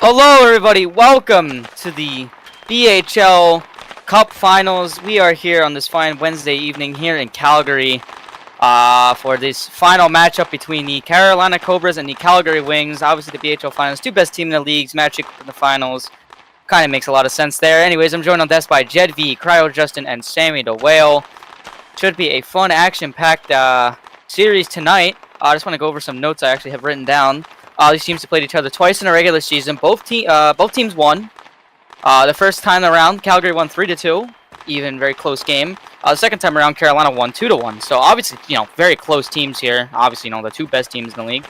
Hello everybody, welcome to the BHL Cup Finals. We are here on this fine Wednesday evening here in Calgary for this final matchup between the Carolina Cobras and the Calgary Wings. Obviously the BHL Finals, two best teams in the leagues, matching in the finals. Kind of makes a lot of sense there. Anyways, I'm joined on desk by Jed V, Cryo Justin, and Sammy the Whale. Should be a fun, action-packed series tonight. I just want to go over some notes I actually have written down. These teams have played each other twice in a regular season. Both teams won. The first time around, Calgary won 3-2, even very close game. The second time around, Carolina won 2-1. So obviously, very close teams here. Obviously, the two best teams in the league.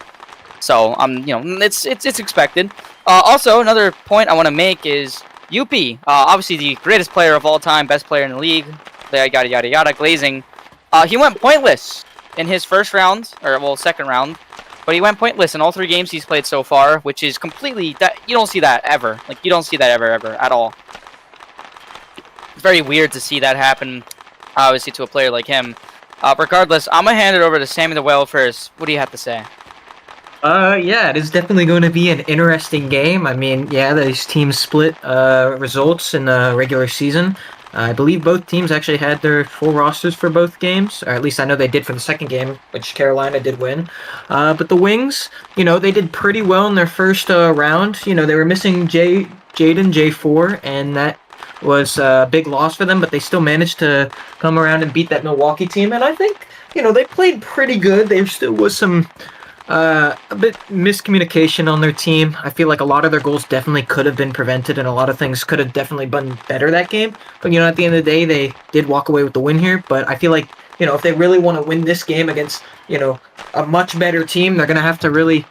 So it's expected. Also, another point I want to make is Youppi, obviously the greatest player of all time, best player in the league. Yada yada yada. Glazing. He went pointless in his first round, second round. But he went pointless in all three games he's played so far, which is completely... you don't see that ever. You don't see that ever, at all. It's very weird to see that happen, obviously, to a player like him. Regardless, I'm going to hand it over to Sammy the Whale first. What do you have to say? Yeah, it is definitely going to be an interesting game. I mean, yeah, these teams split results in the regular season. I believe both teams actually had their full rosters for both games, or at least I know they did for the second game, which Carolina did win. But the Wings, they did pretty well in their first round. They were missing Jaden J4, and that was a big loss for them, but they still managed to come around and beat that Milwaukee team. And I think, they played pretty good. There still was some... a bit miscommunication on their team. I feel like a lot of their goals definitely could have been prevented, and a lot of things could have definitely been better that game. But, at the end of the day, they did walk away with the win here. But I feel like, if they really want to win this game against, a much better team, they're going to have to really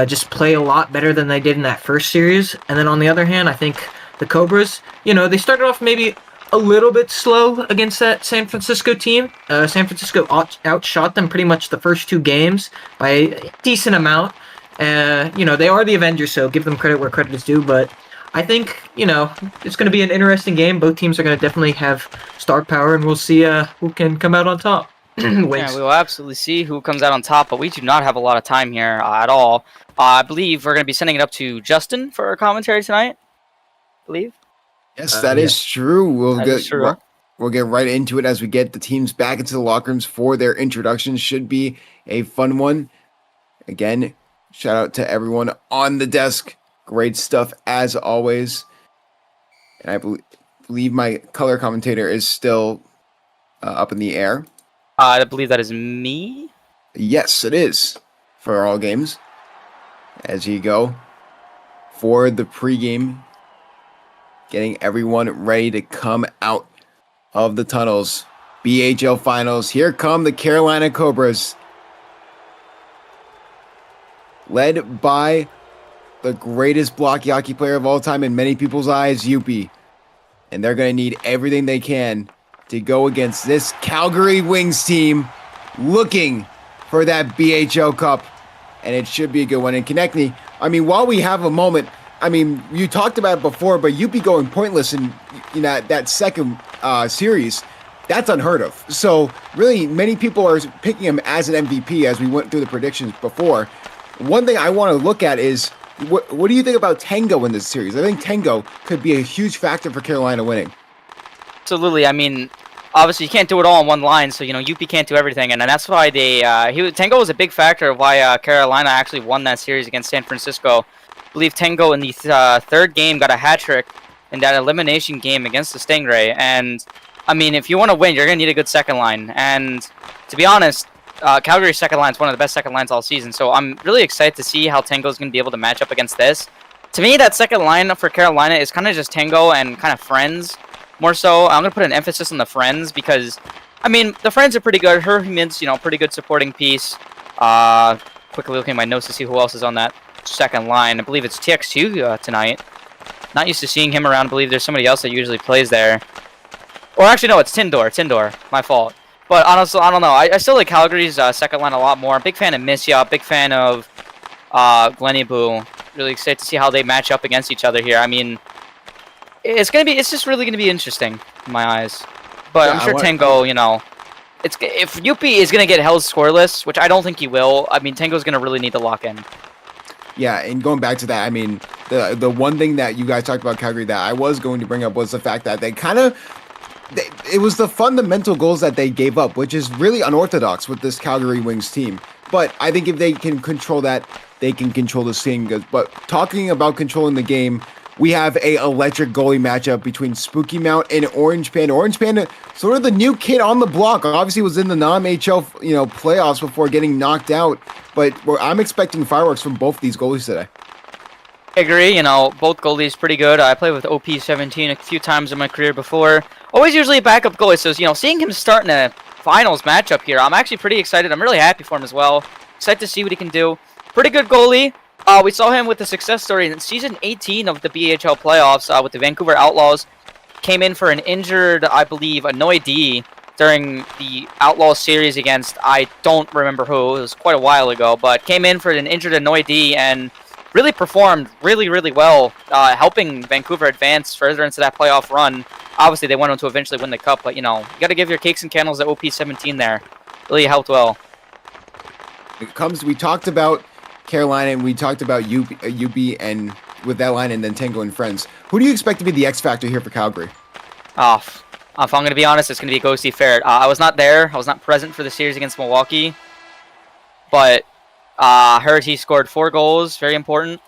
just play a lot better than they did in that first series. And then on the other hand, I think the Cobras, they started off maybe a little bit slow against that San Francisco team. San Francisco outshot them pretty much the first two games by a decent amount. They are the Avengers, so give them credit where credit is due. But I think, it's going to be an interesting game. Both teams are going to definitely have star power, and we'll see who can come out on top. Yeah, we will absolutely see who comes out on top, but we do not have a lot of time here at all. I believe we're going to be sending it up to Justin for our commentary tonight. I believe. Yes, that is true. We'll get right into it as we get the teams back into the locker rooms for their introductions. Should be a fun one. Again, shout out to everyone on the desk. Great stuff as always. And I believe my color commentator is still up in the air. I believe that is me. Yes, it is for all games. As you go for the pregame. Getting everyone ready to come out of the tunnels. BHL Finals. Here come the Carolina Cobras. Led by the greatest blockey hockey player of all time in many people's eyes, Youppi. And they're going to need everything they can to go against this Calgary Wings team looking for that BHL Cup. And it should be a good one. And Konechny, while we have a moment... you talked about it before, but Youppi going pointless in that second series, that's unheard of. So really, many people are picking him as an MVP as we went through the predictions before. One thing I want to look at is, what do you think about Tango in this series? I think Tango could be a huge factor for Carolina winning. Absolutely. Obviously you can't do it all in one line, so Youppi can't do everything, and that's why Tango was a big factor of why Carolina actually won that series against San Francisco. I believe Tango in the third game got a hat trick in that elimination game against the Stingray. And, if you want to win, you're going to need a good second line. And, to be honest, Calgary's second line is one of the best second lines all season. So I'm really excited to see how Tango's going to be able to match up against this. To me, that second line for Carolina is kind of just Tango and kind of friends. More so, I'm going to put an emphasis on the friends because, the friends are pretty good. Herman's, pretty good supporting piece. Quickly looking at my notes to see who else is on that second line. I believe it's TX2 tonight. Not used to seeing him around. I believe there's somebody else that usually plays there. Or actually, no, it's Tindor. My fault. But honestly, I don't know. I still like Calgary's second line a lot more. I'm a big fan of Misya. Big fan of Glenny Boo. Really excited to see how they match up against each other here. It's just really gonna be interesting in my eyes. But yeah, I'm sure Tango, if Youppi is gonna get held scoreless, which I don't think he will. Tango's gonna really need to lock in. Yeah, and going back to that, the one thing that you guys talked about Calgary that I was going to bring up was the fact that it was the fundamental goals that they gave up, which is really unorthodox with this Calgary Wings team. But I think if they can control that, they can control this game. But talking about controlling the game, we have a electric goalie matchup between Spooky Mount and Orange Panda. Orange Panda, sort of the new kid on the block. Obviously was in the non-HL, playoffs before getting knocked out. But I'm expecting fireworks from both these goalies today. I agree. Both goalies pretty good. I played with OP17 a few times in my career before. Always usually a backup goalie. So, seeing him start in a finals matchup here, I'm actually pretty excited. I'm really happy for him as well. Excited to see what he can do. Pretty good goalie. We saw him with a success story in season 18 of the BHL playoffs with the Vancouver Outlaws. Came in for an injured, I believe, Annoy D during the Outlaw series against, I don't remember who. It was quite a while ago, but came in for an injured Annoy D and really performed really, really well, helping Vancouver advance further into that playoff run. Obviously, they went on to eventually win the cup, but, you got to give your cakes and candles to OP17 there. Really helped well. We talked about Carolina, and we talked about Youppi and with that line, and then Tango and friends. Who do you expect to be the X factor here for Calgary? If I'm going to be honest, it's going to be Ghosty Ferret. I was not there. I was not present for the series against Milwaukee. But I heard he scored 4 goals. Very important.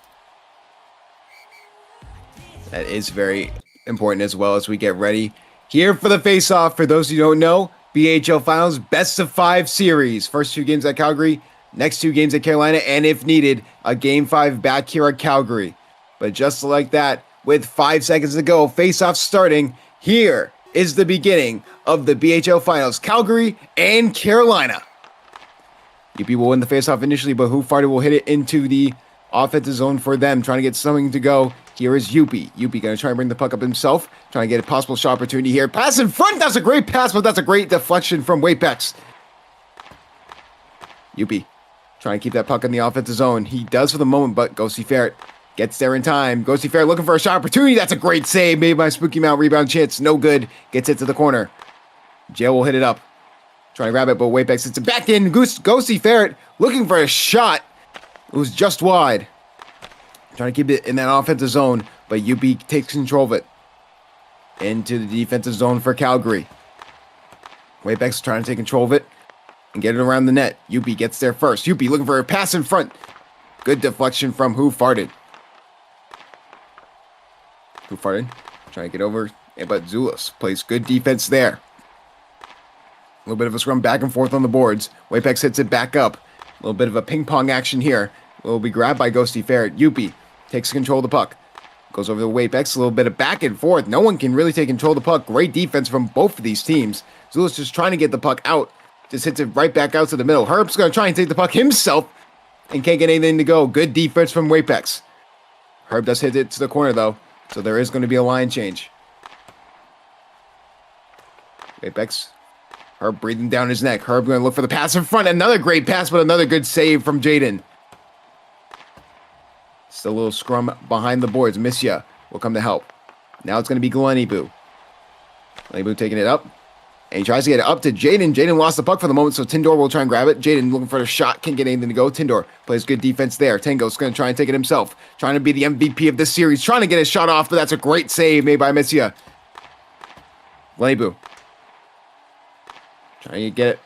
That is very important as well as we get ready here for the face-off. For those who don't know, BHL Finals best of 5 series. First 2 games at Calgary, next 2 games at Carolina, and if needed, a Game 5 back here at Calgary. But just like that, with 5 seconds to go, face-off starting, here is the beginning of the BHL Finals, Calgary and Carolina. Youppi will win the face-off initially, but Who Farted will hit it into the offensive zone for them, trying to get something to go. Here is Youppi. Youppi going to try and bring the puck up himself, trying to get a possible shot opportunity here. Pass in front, that's a great pass, but that's a great deflection from Wapex. Youppi trying to keep that puck in the offensive zone. He does for the moment, but Ghosty Ferret gets there in time. Ghosty Ferret looking for a shot opportunity. That's a great save made by Spooky Mount. Rebound chance, no good. Gets it to the corner. Jail will hit it up. Trying to grab it, but Wapex hits it back in. Ghosty Ferret looking for a shot. It was just wide. Trying to keep it in that offensive zone, but Youppi takes control of it. Into the defensive zone for Calgary. Wapex trying to take control of it and get it around the net. Youppi gets there first. Youppi looking for a pass in front. Good deflection from Who Farted. Who Farted trying to get over, but Zulus plays good defense there. A little bit of a scrum back and forth on the boards. Wapex hits it back up. A little bit of a ping pong action here. Will be grabbed by Ghosty Ferret. Youppi takes control of the puck. Goes over to Wapex. A little bit of back and forth. No one can really take control of the puck. Great defense from both of these teams. Zulus just trying to get the puck out. Just hits it right back out to the middle. Herb's going to try and take the puck himself and can't get anything to go. Good defense from Wapex. Herb does hit it to the corner though, so there is going to be a line change. Wapex. Herb breathing down his neck. Herb going to look for the pass in front. Another great pass, but another good save from Jaden. Still a little scrum behind the boards. Missia will come to help. Now it's going to be Glenny-Boo. Glenny-Boo taking it up. And he tries to get it up to Jaden. Jaden lost the puck for the moment, so Tindor will try and grab it. Jaden looking for a shot. Can't get anything to go. Tindor plays good defense there. Tango's going to try and take it himself. Trying to be the MVP of this series. Trying to get his shot off, but that's a great save made by Missia. Glenny-Boo. Trying to get it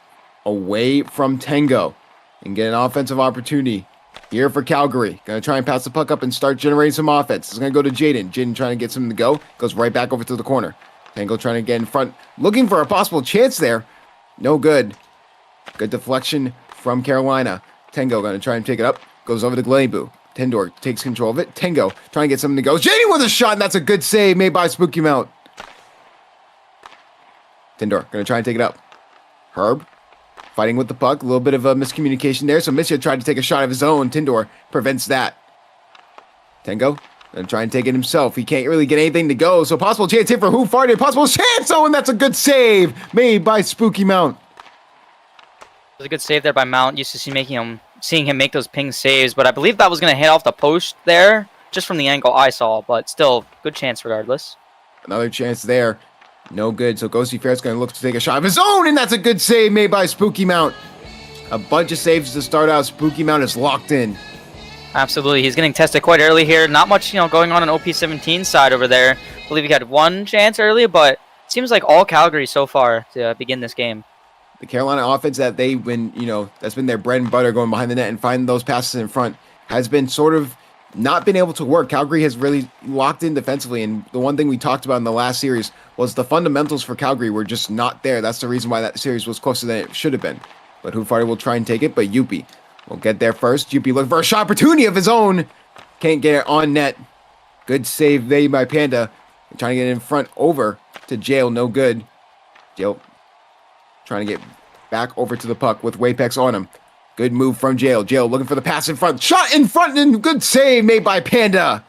away from Tango and get an offensive opportunity here for Calgary. Going to try and pass the puck up and start generating some offense. It's going to go to Jaden. Jaden trying to get something to go. Goes right back over to the corner. Tango trying to get in front. Looking for a possible chance there. No good. Good deflection from Carolina. Tango going to try and take it up. Goes over to Glenny-Boo. Tindor takes control of it. Tango trying to get something to go. Jaden with a shot, and that's a good save made by Spooky Mount. Tindor going to try and take it up. Herb fighting with the puck. A little bit of a miscommunication there. So Missia tried to take a shot of his own. Tindor prevents that. Tango gonna try and take it himself. He can't really get anything to go. So possible chance here for Who Farted. Possible chance. Oh, and that's a good save made by Spooky Mount. It was a good save there by Mount. Used to seeing him make those ping saves, but I believe that was going to hit off the post there, just from the angle I saw. But still, good chance regardless. Another chance there. No good. So Ghosty Ferret's going to look to take a shot of his own, and that's a good save made by Spooky Mount. A bunch of saves to start out. Spooky Mount is locked in. Absolutely. He's getting tested quite early here. Not much, going on OP17 side over there. I believe he had one chance earlier, but it seems like all Calgary so far to begin this game. The Carolina offense that they've been, that's been their bread and butter, going behind the net and finding those passes in front, has been sort of not been able to work. Calgary has really locked in defensively, and the one thing we talked about in the last series was the fundamentals for Calgary were just not there. That's the reason why that series was closer than it should have been. But ohLuvv will try and take it, but Youppi will get there first. Youppi looking for a shot opportunity of his own. Can't get it on net. Good save made by Panda. Trying to get it in front over to Jail. No good. Jail trying to get back over to the puck with Wapex on him. Good move from Jail. Jail looking for the pass in front. Shot in front and good save made by Panda.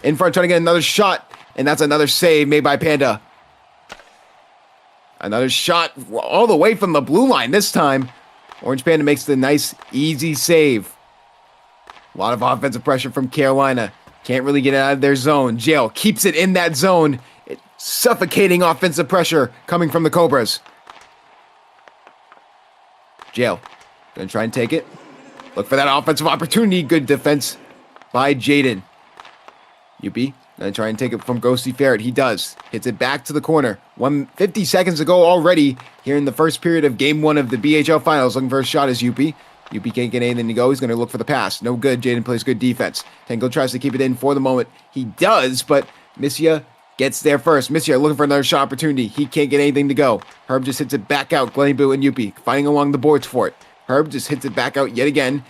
In front trying to get another shot. And that's another save made by Panda. Another shot all the way from the blue line this time. Orange Panda makes the nice, easy save. A lot of offensive pressure from Carolina. Can't really get it out of their zone. Jail keeps it in that zone. Suffocating offensive pressure coming from the Cobras. Jail gonna try and take it. Look for that offensive opportunity. Good defense by Jaden. Youppi gonna try and take it from Ghosty Ferret. He does. Hits it back to the corner. 50 seconds to go already here in the first period of Game 1 of the BHL Finals. Looking for a shot is Youppi. Youppi can't get anything to go. He's going to look for the pass. No good. Jaden plays good defense. Tango tries to keep it in for the moment. He does, but Missia gets there first. Missia looking for another shot opportunity. He can't get anything to go. Herb just hits it back out. Glenny and Youppi fighting along the boards for it. Herb just hits it back out yet again.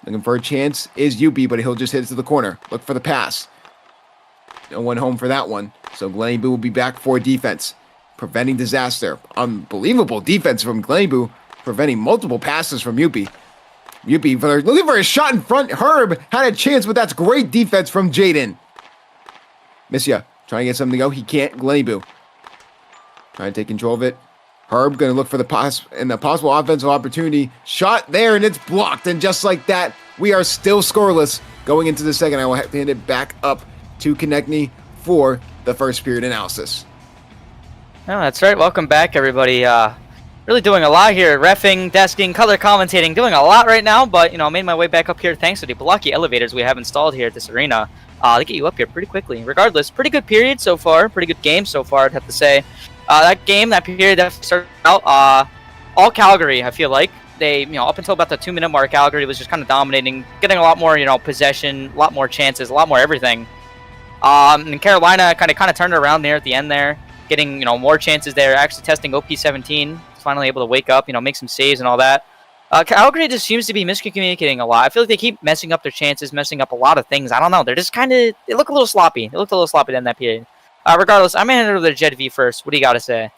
Looking for a chance is Youppi, but he'll just hit it to the corner. Look for the pass. No one home for that one. So Glenny will be back for defense. Preventing disaster. Unbelievable defense from Glenny, preventing multiple passes from Youppi. Youppi looking for a shot in front. Herb had a chance, but that's great defense from Jaden. Missia trying to get something to go. He can't. Glenny trying to take control of it. Herb going to look for the possible offensive opportunity. Shot there, and it's blocked. And just like that, we are still scoreless going into the second. I will hand it back up to Konechny for the first period analysis. Oh, that's right. Welcome back, everybody. Really doing a lot here. Reffing, desking, color commentating, doing a lot right now. But, made my way back up here thanks to the Blockey elevators we have installed here at this arena. They get you up here pretty quickly. Regardless, pretty good period so far. Pretty good game so far, I'd have to say. That period that started out, all Calgary, I feel like. They, up until about the 2-minute mark, Calgary was just kind of dominating, getting a lot more, possession, a lot more chances, a lot more everything. And Carolina kind of turned it around there at the end there, getting, more chances there, actually testing OP17, finally able to wake up, make some saves and all that. Calgary just seems to be miscommunicating a lot. I feel like they keep messing up their chances, messing up a lot of things. I don't know. They're just they look a little sloppy. They looked a little sloppy in that period. Regardless, I'm going to hand it over to Jet V first. What do you got to say?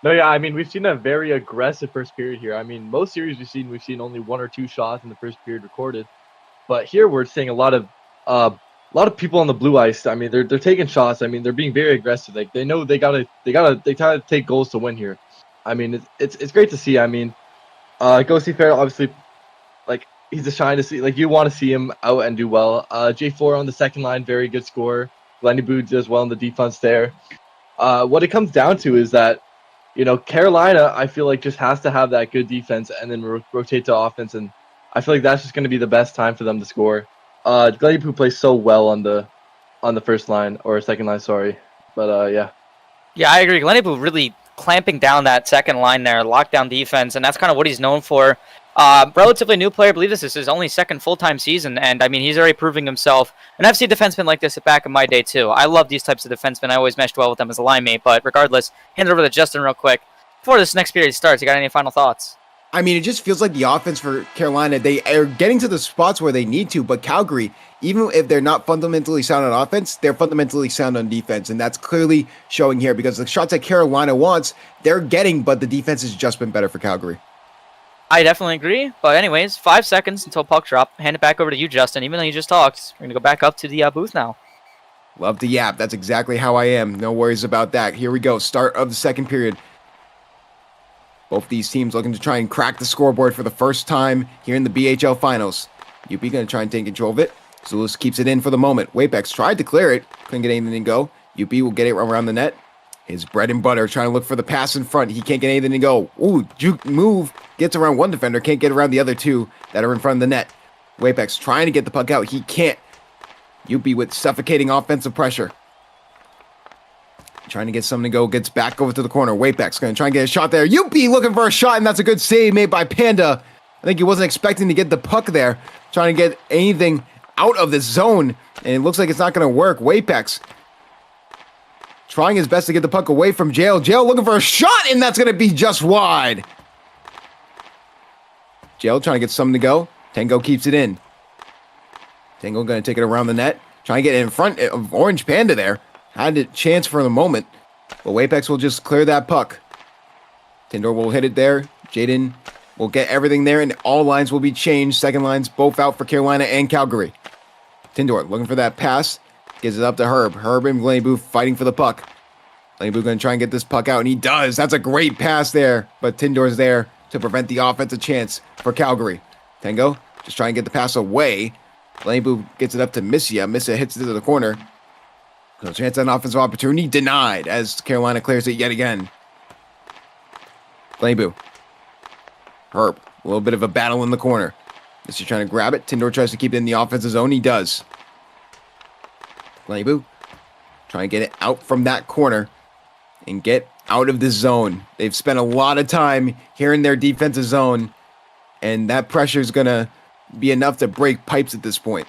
No, yeah, we've seen a very aggressive first period here. Most series we've seen only 1 or 2 shots in the first period recorded. But here we're seeing a lot of people on the blue ice. They're taking shots. They're being very aggressive. Like they know they gotta take goals to win here. It's great to see. Ghosty Fair, obviously, like he's a shine to see. Like you want to see him out and do well. J4 on the second line, very good scorer. Glenny does well in the defense there. What it comes down to is that, Carolina, I feel like just has to have that good defense and then rotate to offense, and I feel like that's just going to be the best time for them to score. Glenny plays so well on the first line or second line, sorry, but yeah. Yeah, I agree. Glenny really clamping down that second line there, lockdown defense, and that's kind of what he's known for. Relatively new player. I believe this is his only second full-time season, and he's already proving himself. And I've seen defensemen like this back in my day too. I love these types of defensemen. I always meshed well with them as a line mate. But regardless, hand it over to Justin real quick before this next period starts. You got any final thoughts? It just feels like the offense for Carolina, they are getting to the spots where they need to, but Calgary, even if they're not fundamentally sound on offense, they're fundamentally sound on defense, and that's clearly showing here because the shots that Carolina wants, they're getting, but the defense has just been better for Calgary. I definitely agree, but anyways, 5 seconds until puck drop. Hand it back over to you, Justin, even though you just talked. We're going to go back up to the booth now. Love to yap. That's exactly how I am. No worries about that. Here we go. Start of the second period. Both these teams looking to try and crack the scoreboard for the first time here in the BHL Finals. Youppi going to try and take control of it. Zulus keeps it in for the moment. Wapex tried to clear it. Couldn't get anything to go. Youppi will get it around the net. His bread and butter trying to look for the pass in front. He can't get anything to go. Ooh, juke move. Gets around one defender. Can't get around the other two that are in front of the net. Wapex trying to get the puck out. He can't. Youppi with suffocating offensive pressure. Trying to get something to go. Gets back over to the corner. Wapex going to try and get a shot there. Youppi looking for a shot, and that's a good save made by Panda. I think he wasn't expecting to get the puck there. Trying to get anything out of the zone, and it looks like it's not going to work. Wapex trying his best to get the puck away from Jail. Jail looking for a shot, and that's going to be just wide. Jail trying to get something to go. Tango keeps it in. Tango going to take it around the net. Trying to get in front of Orange Panda there. Had a chance for the moment, but Wapex will just clear that puck. Tindor will hit it there. Jaden will get everything there, and all lines will be changed. Second lines both out for Carolina and Calgary. Tindor looking for that pass. Gives it up to Herb. Herb and Glenboo fighting for the puck. Glenboo going to try and get this puck out, and he does. That's a great pass there, but Tindor's there to prevent the offensive chance for Calgary. Tango just trying to get the pass away. Glenboo gets it up to Missia. Missia hits it to the corner. No chance at an offensive opportunity. Denied as Carolina clears it yet again. Glenboo. Herb. A little bit of a battle in the corner. Missia trying to grab it. Tindor tries to keep it in the offensive zone. He does. Glenboo trying to get it out from that corner and get out of the zone. They've spent a lot of time here in their defensive zone, and that pressure is going to be enough to break pipes at this point.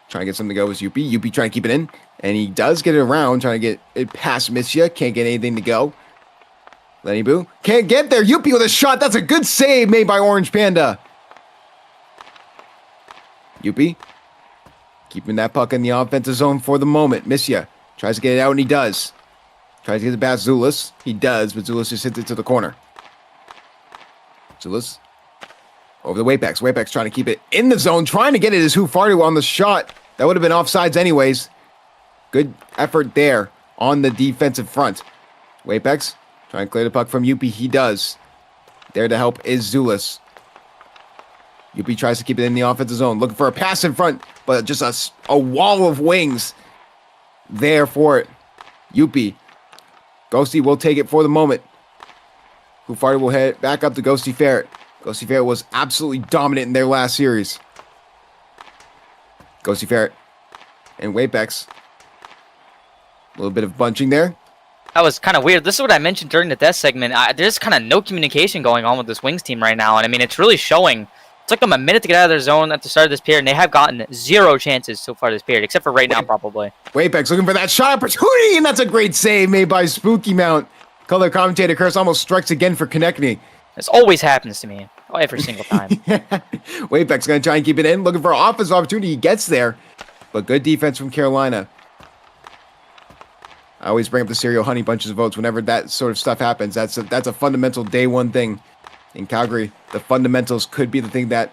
Trying to get something to go with Youppi. Youppi trying to keep it in, and he does get it around, trying to get it past Missia. Can't get anything to go. Lenny Boo can't get there. Youppi with a shot. That's a good save made by Orange Panda. Youppi keeping that puck in the offensive zone for the moment. Missia tries to get it out, and he does. Tries to get it past Zulus. He does, but Zulus just hits it to the corner. Zulus over the Wapex. Wapex trying to keep it in the zone. Trying to get it is Hufardu on the shot. That would have been offsides anyways. Good effort there on the defensive front. Wapex trying to clear the puck from Youppi. He does. There to help is Zulus. Youppi tries to keep it in the offensive zone. Looking for a pass in front, but just a wall of wings there for it. Youppi. Ghosty will take it for the moment. Hufardu will head back up to Ghosty Ferret. Ghosty Ferret was absolutely dominant in their last series. Ghosty Ferret and Wapex. A little bit of bunching there. That was kind of weird. This is what I mentioned during the death segment. There's kind of no communication going on with this Wings team right now, and I mean, it's really showing. It took them a minute to get out of their zone at the start of this period, and they have gotten 0 chances so far this period, except for right now, probably. Wapex looking for that shot opportunity, and that's a great save made by Spooky Mount. Color commentator Curse almost strikes again for Konechny. This always happens to me. Every single time. Wapex going to try and keep it in. Looking for an offensive opportunity. He gets there. But good defense from Carolina. I always bring up the Serial Honey Bunches of votes whenever that sort of stuff happens. That's a fundamental day one thing. In Calgary, the fundamentals could be the thing that,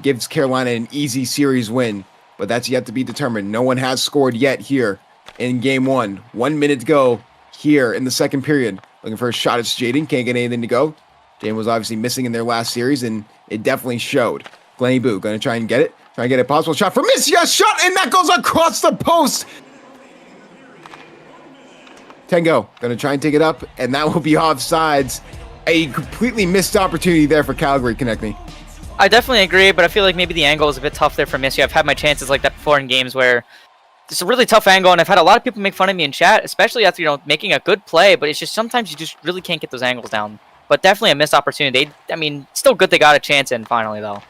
gives Carolina an easy series win. But that's yet to be determined. No one has scored yet here in game 1. 1 minute to go here in the second period. Looking for a shot at Jaden. Can't get anything to go. Jaden was obviously missing in their last series, and it definitely showed. Glenny Boo going to try and get it. Try and get a possible shot for Missia. Shot, and that goes across the post. Tango going to try and take it up, and that will be offsides. A completely missed opportunity there for Calgary, Konechny. I definitely agree, but I feel like maybe the angle is a bit tough there for Missia. I've had my chances like that before in games where it's a really tough angle, and I've had a lot of people make fun of me in chat, especially after, making a good play, but it's just sometimes you just really can't get those angles down. But definitely a missed opportunity. Still good they got a chance in finally, though.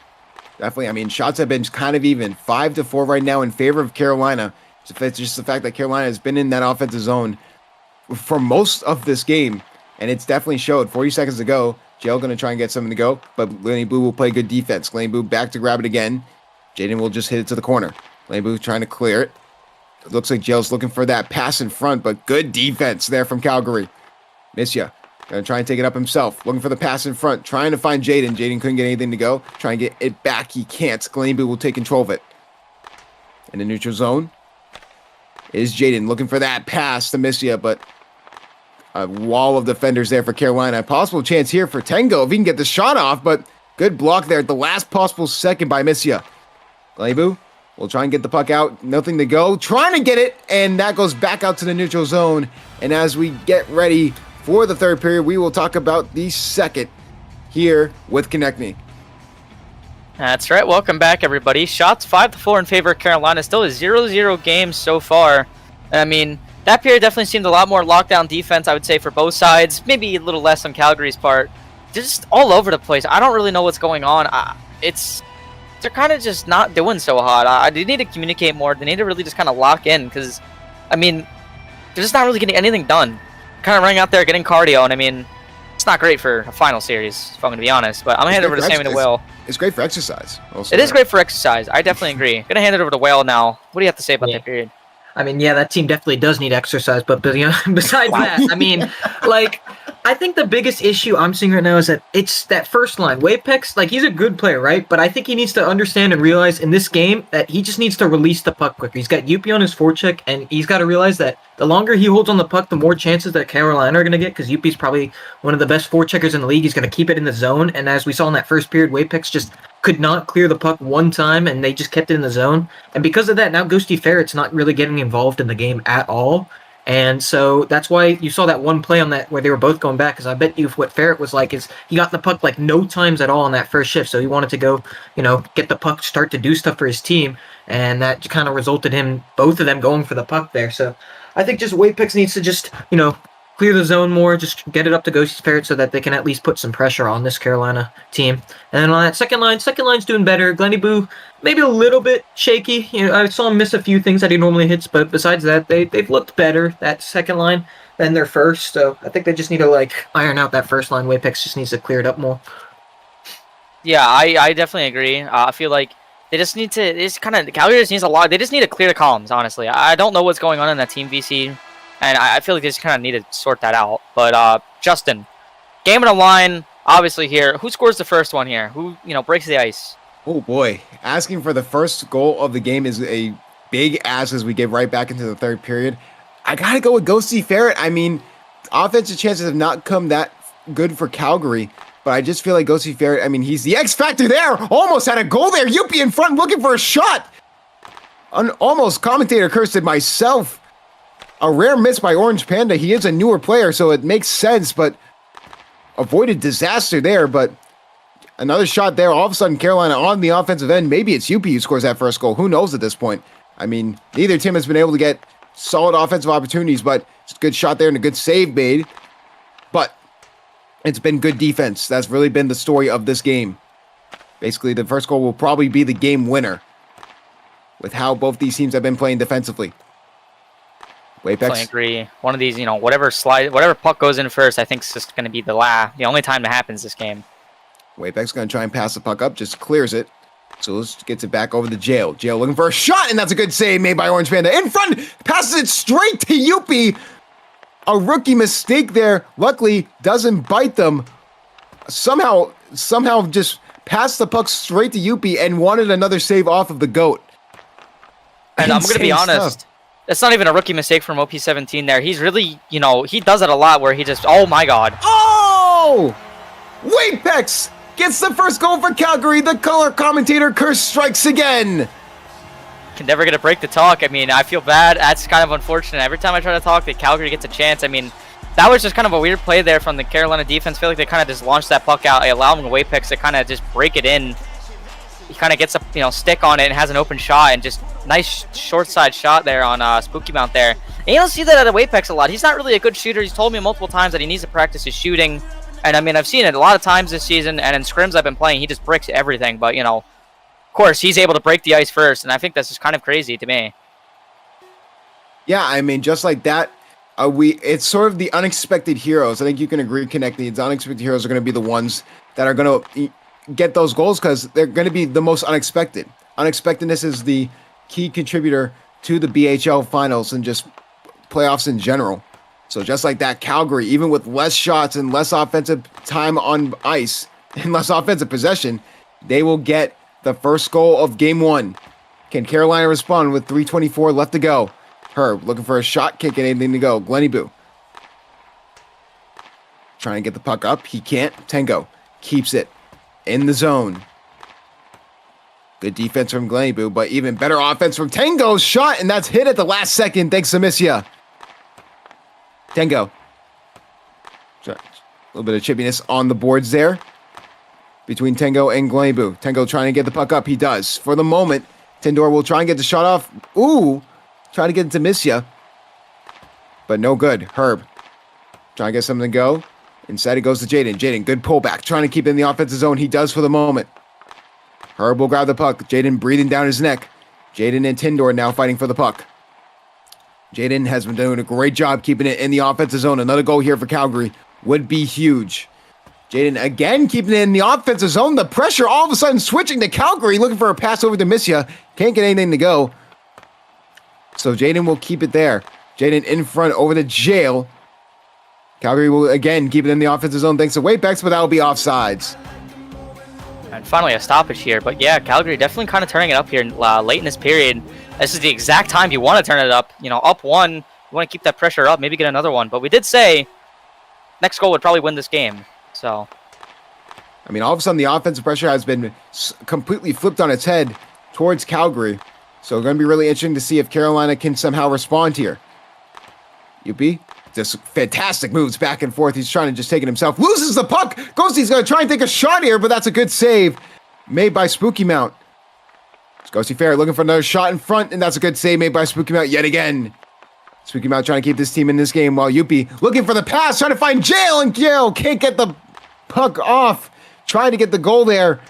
Definitely. Shots have been kind of even. 5-4 right now in favor of Carolina. It's just the fact that Carolina has been in that offensive zone for most of this game, and it's definitely showed. 40 seconds to go. Jail going to try and get something to go, but Lenny Boo will play good defense. Lenny Boo back to grab it again. Jaden will just hit it to the corner. Lenny Boo trying to clear it. It looks like Jail's looking for that pass in front, but good defense there from Calgary. Missia going to try and take it up himself. Looking for the pass in front. Trying to find Jaden. Jaden couldn't get anything to go. Trying to get it back. He can't. Glenny Boo will take control of it. In the neutral zone is Jaden looking for that pass to Missia, but a wall of defenders there for Carolina. A possible chance here for Tango if he can get the shot off, but good block there at the last possible second by Missia. Glenny Boo will try and get the puck out. Nothing to go. Trying to get it, and that goes back out to the neutral zone. And as we get ready for the third period, we will talk about the second here with Konechny. That's right. Welcome back, everybody. Shots 5-4 in favor of Carolina. Still a 0-0 game so far. And I mean, that period definitely seemed a lot more lockdown defense, I would say, for both sides. Maybe a little less on Calgary's part. Just all over the place. I don't really know what's going on. They're kind of just not doing so hot. They need to communicate more. They need to really just kind of lock in because, I mean, they're just not really getting anything done. Kind of running out there, getting cardio, and I mean, it's not great for a final series, if I'm going to be honest. But I'm going to hand it over to Sammy the Whale. It's great for exercise. Also, It is great for exercise. I definitely agree. Going to hand it over to Whale now. What do you have to say about that period? I mean, yeah, that team definitely does need exercise, but besides that, I mean, like, I think the biggest issue I'm seeing right now is that it's that first line. Wapex, like, he's a good player, right? But I think he needs to understand and realize in this game that he just needs to release the puck quicker. He's got Youppi on his forecheck, and he's got to realize that the longer he holds on the puck, the more chances that Carolina are going to get, because Youppi's probably one of the best forecheckers in the league. He's going to keep it in the zone, and as we saw in that first period, Wapex just could not clear the puck one time, and they just kept it in the zone. And because of that, now Ghosty Ferret's not really getting involved in the game at all. And so that's why you saw that one play on that where they were both going back, because I bet you what Ferret was like is he got the puck like no times at all on that first shift. So he wanted to go, get the puck, start to do stuff for his team. And that kind of resulted in both of them going for the puck there. So I think just Wapex needs to just, clear the zone more, just get it up to Ghosty Ferret so that they can at least put some pressure on this Carolina team. And then on that second line's doing better. Glenny Boo, maybe a little bit shaky. I saw him miss a few things that he normally hits, but besides that, they've looked better, that second line, than their first. So I think they just need to, iron out that first line. Wapex just needs to clear it up more. Yeah, I definitely agree. I feel like they just need to, Calgary just needs a lot. They just need to clear the columns, honestly. I don't know what's going on in that team, VC. And I feel like they just kind of need to sort that out. But, Justin, game on the line, obviously here. Who scores the first one here? Who, breaks the ice? Oh, boy. Asking for the first goal of the game is a big ask as we get right back into the third period. I got to go with Ghosty Ferret. I mean, offensive chances have not come that good for Calgary. But I just feel like Ghosty Ferret, I mean, he's the X factor there. Almost had a goal there. Youppi in front looking for a shot. Almost commentator cursed it myself. A rare miss by Orange Panda. He is a newer player, so it makes sense, but avoided disaster there. But another shot there. All of a sudden, Carolina on the offensive end. Maybe it's Youppi who scores that first goal. Who knows at this point? I mean, neither team has been able to get solid offensive opportunities, but it's a good shot there and a good save made. But it's been good defense. That's really been the story of this game. Basically, the first goal will probably be the game winner with how both these teams have been playing defensively. Wapex. I agree. One of these, whatever puck goes in first, I think is just going to be the only time that happens this game. Wapex going to try and pass the puck up, just clears it. So let's gets it back over to Jail. Jail looking for a shot, and that's a good save made by Orange Panda. In front, passes it straight to Youppi. A rookie mistake there. Luckily, doesn't bite them. Somehow just passed the puck straight to Youppi and wanted another save off of the GOAT. And I'm going to be honest. Stuff. It's not even a rookie mistake from OP17 there. He's really, he does it a lot where he just, oh my god. Oh! Wapex gets the first goal for Calgary. The color commentator curse strikes again. Can never get a break to talk. I mean, I feel bad. That's kind of unfortunate. Every time I try to talk, the Calgary gets a chance. I mean, that was just kind of a weird play there from the Carolina defense. I feel like they kind of just launched that puck out, allowing Wapex to kind of just break it in. He kind of gets a stick on it and has an open shot, and just nice short side shot there on Spooky Mount there. And you don't see that at Wapex a lot. He's not really a good shooter. He's told me multiple times that he needs to practice his shooting. And I mean, I've seen it a lot of times this season, and in scrims I've been playing, he just bricks everything. But of course, he's able to break the ice first, and I think that's just kind of crazy to me. Yeah, I mean, just like that, it's sort of the unexpected heroes. I think you can agree, Connect. The unexpected heroes are going to be the ones that are going to get those goals because they're going to be the most unexpected. Unexpectedness is the key contributor to the BHL finals and just playoffs in general. So just like that, Calgary, even with less shots and less offensive time on ice and less offensive possession, they will get the first goal of game one. Can Carolina respond with 3:24 left to go? Herb looking for a shot, kick, and anything to go. Glenny Boo trying to get the puck up. He can't. Tango keeps it in the zone. Good defense from Glenny Boo, but even better offense from Tango's shot, and that's hit at the last second. Thanks to Amicia. Tango. A little bit of chippiness on the boards there. between Tango and Glabu. Tango trying to get the puck up. He does. For the moment, Tindor will try and get the shot off. Ooh, trying to get into Missia. But no good. Herb trying to get something to go. Instead, it goes to Jaden. Jaden, good pullback. Trying to keep it in the offensive zone. He does for the moment. Herb will grab the puck. Jaden breathing down his neck. Jaden and Tindor now fighting for the puck. Jaden has been doing a great job keeping it in the offensive zone. Another goal here for Calgary would be huge. Jaden again keeping it in the offensive zone. The pressure all of a sudden switching to Calgary. Looking for a pass over to Missia. Can't get anything to go. So Jaden will keep it there. Jaden in front over to Jail. Calgary will again keep it in the offensive zone thanks to Wapex, but that will be offsides. And finally a stoppage here. But yeah, Calgary definitely kind of turning it up here late in this period. This is the exact time you want to turn it up. You know, up one, you want to keep that pressure up, maybe get another one. But we did say next goal would probably win this game. So, I mean, all of a sudden the offensive pressure has been completely flipped on its head towards Calgary. So it's going to be really interesting to see if Carolina can somehow respond here. Youppi, just fantastic moves back and forth. He's trying to just take it himself. Loses the puck. Ghosty's going to try and take a shot here, but that's a good save made by Spooky Mount. It's Ghosty Fair looking for another shot in front, and that's a good save made by Spooky Mount yet again. Spooky Mount trying to keep this team in this game while Youppi looking for the pass, trying to find Jail, and Jail can't get the puck off. Trying to get the goal there.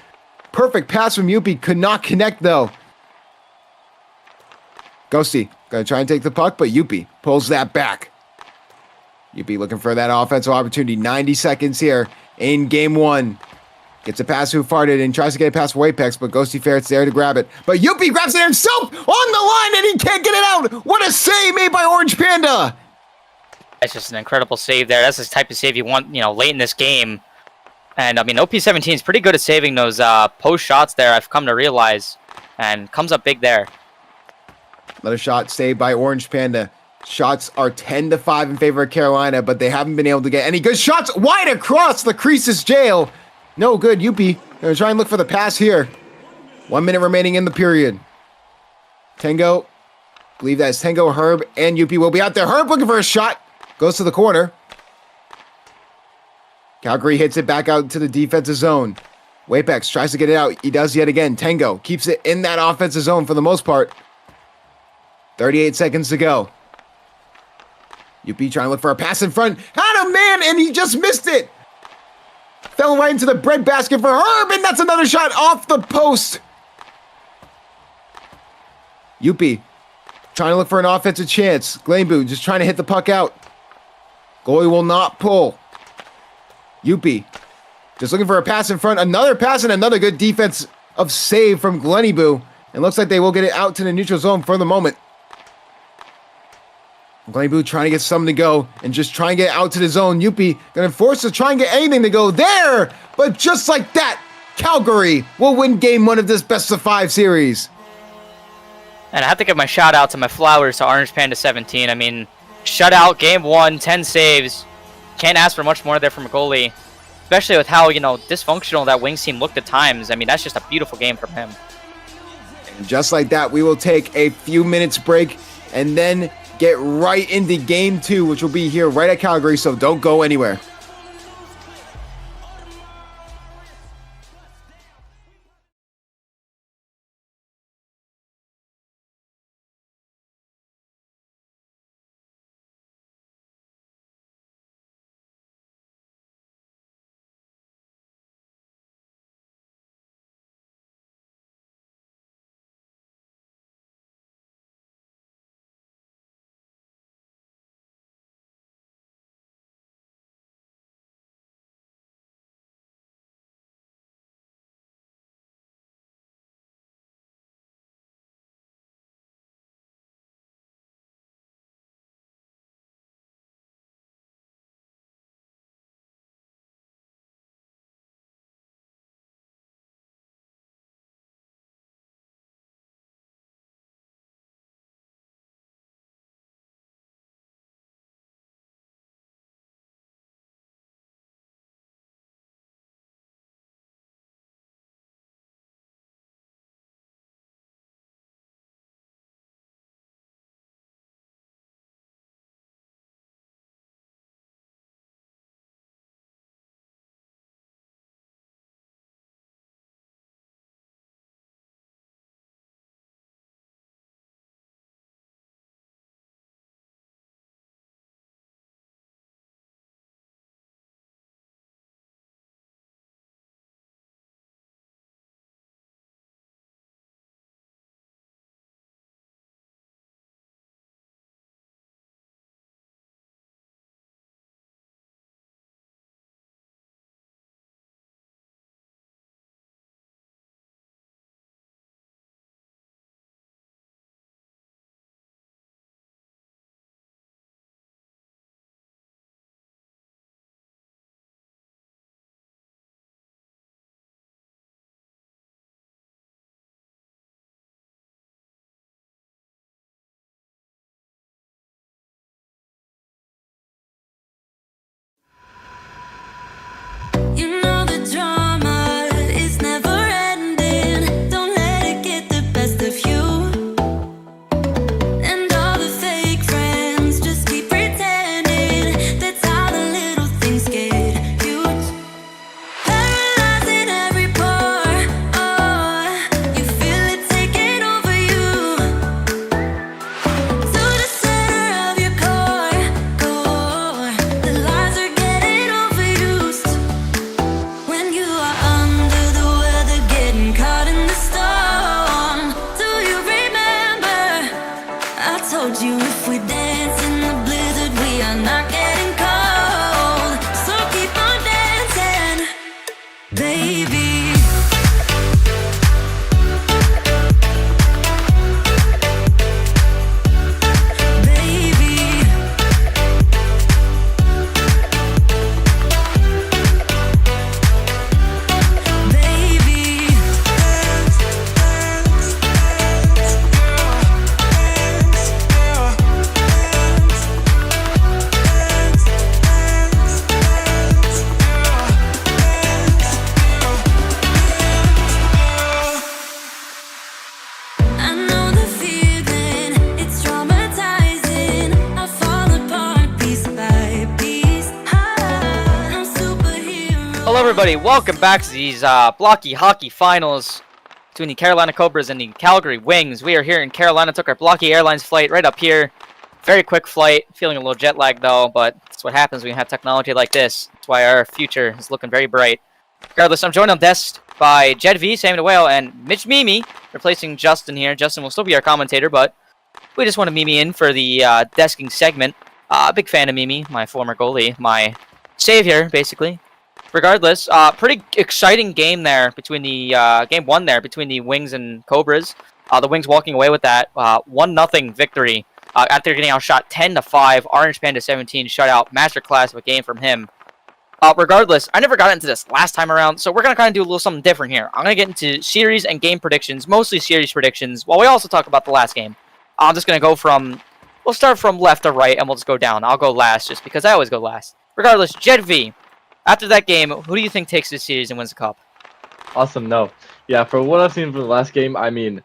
Perfect pass from Youppi. Could not connect, though. Ghosty going to try and take the puck, but Youppi pulls that back. Youppi looking for that offensive opportunity. 90 seconds here in game one. Gets a pass who farted and tries to get a pass for Apex, but Ghosty Ferret's there to grab it. But Youppi grabs it himself on the line and he can't get it out. What a save made by Orange Panda. that's just an incredible save there. That's the type of save you want, you know, late in this game. And I mean, OP17 is pretty good at saving those post shots there, I've come to realize. And comes up big there. Another shot saved by Orange Panda. Shots are 10-5 in favor of Carolina, but they haven't been able to get any good shots wide across the creases. Jail. No good. Youppi gonna try and look for the pass here. 1 minute remaining in the period. Tango, I believe that's Tango, Herb, and Youppi will be out there. Herb looking for a shot. Goes to the corner. Calgary hits it back out to the defensive zone. Wapex tries to get it out. He does yet again. Tango keeps it in that offensive zone for the most part. 38 seconds to go. Youppi trying to look for a pass in front. Had a man, and he just missed it. Fell right into the bread basket for Herb, and that's another shot off the post. Youppi trying to look for an offensive chance. Glabu just trying to hit the puck out. Goalie will not pull. Youppi just looking for a pass in front. Another pass and another good defense of save from Gleniboo. It looks like they will get it out to the neutral zone for the moment. Gleniboo trying to get something to go and just try and get out to the zone. Youppi gonna force to try and get anything to go there. But just like that, Calgary will win game one of this best of 5 series. And I have to give my shout out to my flowers to Orange Panda 17. I mean, shutout, game one, 10 saves. Can't ask for much more there from a goalie. Especially with how, you know, dysfunctional that Wings team looked at times. I mean, that's just a beautiful game from him. And just like that, we will take a few minutes break and then get right into game 2, which will be here right at Calgary, so don't go anywhere. Hello everybody, welcome back to these Blockey Hockey Finals between the Carolina Cobras and the Calgary Wings. We are here in Carolina, took our Blockey Airlines flight right up here. Very quick flight, feeling a little jet lag though, but that's what happens when you have technology like this. That's why our future is looking very bright. Regardless, I'm joined on desk by JedV, Sammy the Whale, and Mitch Mimi, replacing Justin here. Justin will still be our commentator, but we just want to Mimi in for the desking segment. Big fan of Mimi, my former goalie, my savior, basically. Regardless, pretty exciting game there between the game one there between the Wings and Cobras. The Wings walking away with that 1-0 victory after getting outshot 10-5. Orange Panda 17 shutout, masterclass of a game from him. Regardless, I never got into this last time around, so we're gonna kind of do a little something different here. I'm gonna get into series and game predictions, mostly series predictions, while we also talk about the last game. I'm just gonna go from, we'll start from left to right, and we'll just go down. I'll go last just because I always go last. Regardless, JedV. After that game, who do you think takes this series and wins the cup? Awesome. No. Yeah, for what I've seen from the last game, I mean,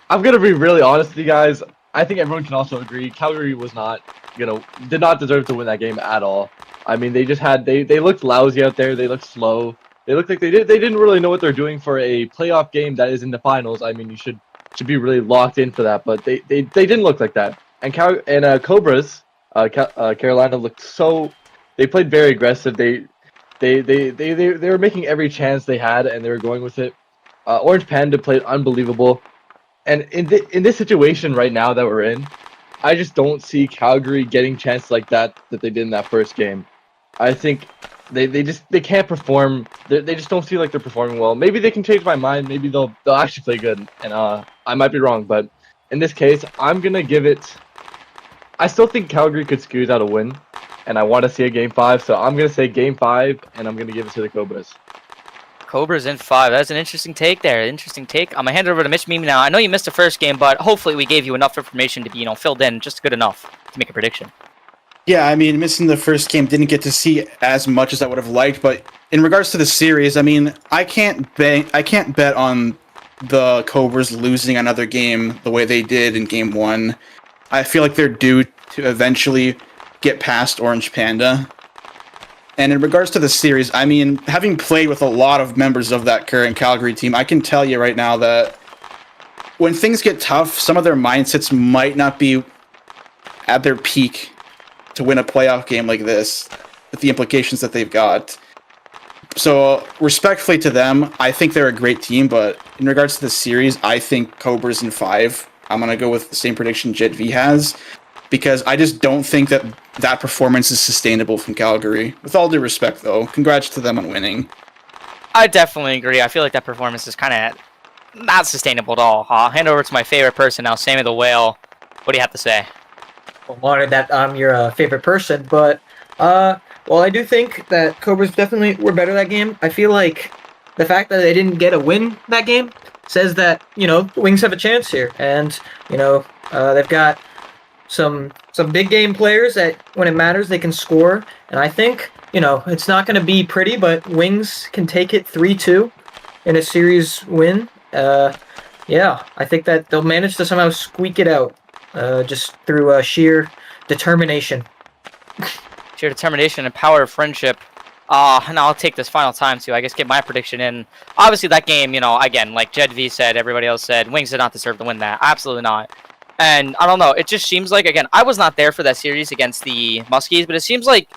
I'm going to be really honest with you guys. I think everyone can also agree Calgary was not, did not deserve to win that game at all. I mean, they just had, they looked lousy out there. They looked slow. They looked like they didn't really know what they're doing for a playoff game that is in the finals. I mean, you should be really locked in for that, but they didn't look like that. And Cobras, Carolina looked so, they played very aggressive. They were making every chance they had, and they were going with it. Orange Panda played unbelievable, and in this situation right now that we're in, I just don't see Calgary getting chances like that they did in that first game. I think they can't perform. They just don't feel like they're performing well. Maybe they can change my mind. Maybe they'll actually play good, and I might be wrong. But in this case, I'm gonna give it. I still think Calgary could squeeze out a win. And I want to see a Game 5, so I'm going to say Game 5, and I'm going to give it to the Cobras. Cobras in 5. That's an interesting take there. Interesting take. I'm going to hand it over to Mitch Mimi now. I know you missed the first game, but hopefully we gave you enough information to be, filled in just good enough to make a prediction. Yeah, I mean, missing the first game, didn't get to see as much as I would have liked, but in regards to the series, I mean, I can't bet on the Cobras losing another game the way they did in Game 1. I feel like they're due to eventually get past Orange Panda. And in regards to the series, I mean, having played with a lot of members of that current Calgary team, I can tell you right now that when things get tough, some of their mindsets might not be at their peak to win a playoff game like this, with the implications that they've got. So, respectfully to them, I think they're a great team, but in regards to the series, I think Cobras in 5. I'm going to go with the same prediction JedV has, because I just don't think that performance is sustainable from Calgary. With all due respect, though, congrats to them on winning. I definitely agree. I feel like that performance is kind of not sustainable at all. I'll hand over to my favorite person now, Sammy the Whale. What do you have to say? I'm honored that I'm your favorite person, but well, I do think that Cobras definitely were better that game. I feel like the fact that they didn't get a win that game says that, Wings have a chance here, and, they've got some big game players that when it matters they can score, and I think it's not going to be pretty, but Wings can take it 3-2 in a series win. Yeah, I think that they'll manage to somehow squeak it out just through sheer determination. Sheer determination and power of friendship. And I'll take this final time to, I guess, get my prediction in. Obviously that game, again, like JedV said, everybody else said, Wings did not deserve to win that. Absolutely not. And I don't know, it just seems like, again, I was not there for that series against the Muskies, but it seems like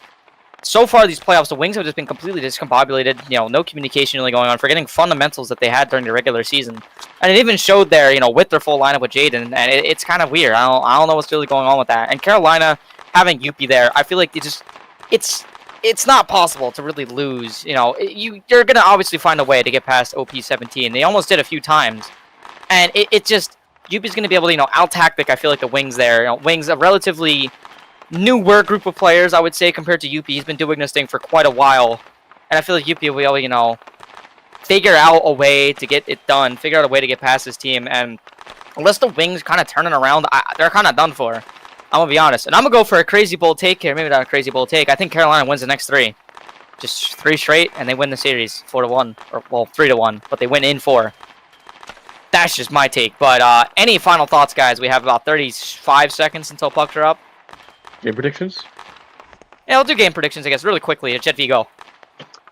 so far these playoffs, the Wings have just been completely discombobulated, no communication really going on, forgetting fundamentals that they had during the regular season. And it even showed there, with their full lineup with Jaden, and it's kind of weird. I don't know what's really going on with that. And Carolina, having Youppi there, I feel like it's not possible to really lose. You're going to obviously find a way to get past OP17. They almost did a few times. And it just, Youppi's going to be able to, out-tactic, I feel like, the Wings there. Wings, a relatively newer group of players, I would say, compared to Youppi. He's been doing this thing for quite a while. And I feel like Youppi will be able, figure out a way to get it done, figure out a way to get past his team. And unless the Wings kind of turn it around, they're kind of done for. I'm going to be honest. And I'm going to go for a crazy bold take here. Maybe not a crazy bold take. I think Carolina wins the next 3. Just 3 straight, and they win the series 4-1. Or, well, 3-1. But they win in 4. That's just my take. But any final thoughts, guys? We have about 35 seconds until pucks are up. Game predictions? Yeah, I'll do game predictions, I guess, really quickly. JedV, go.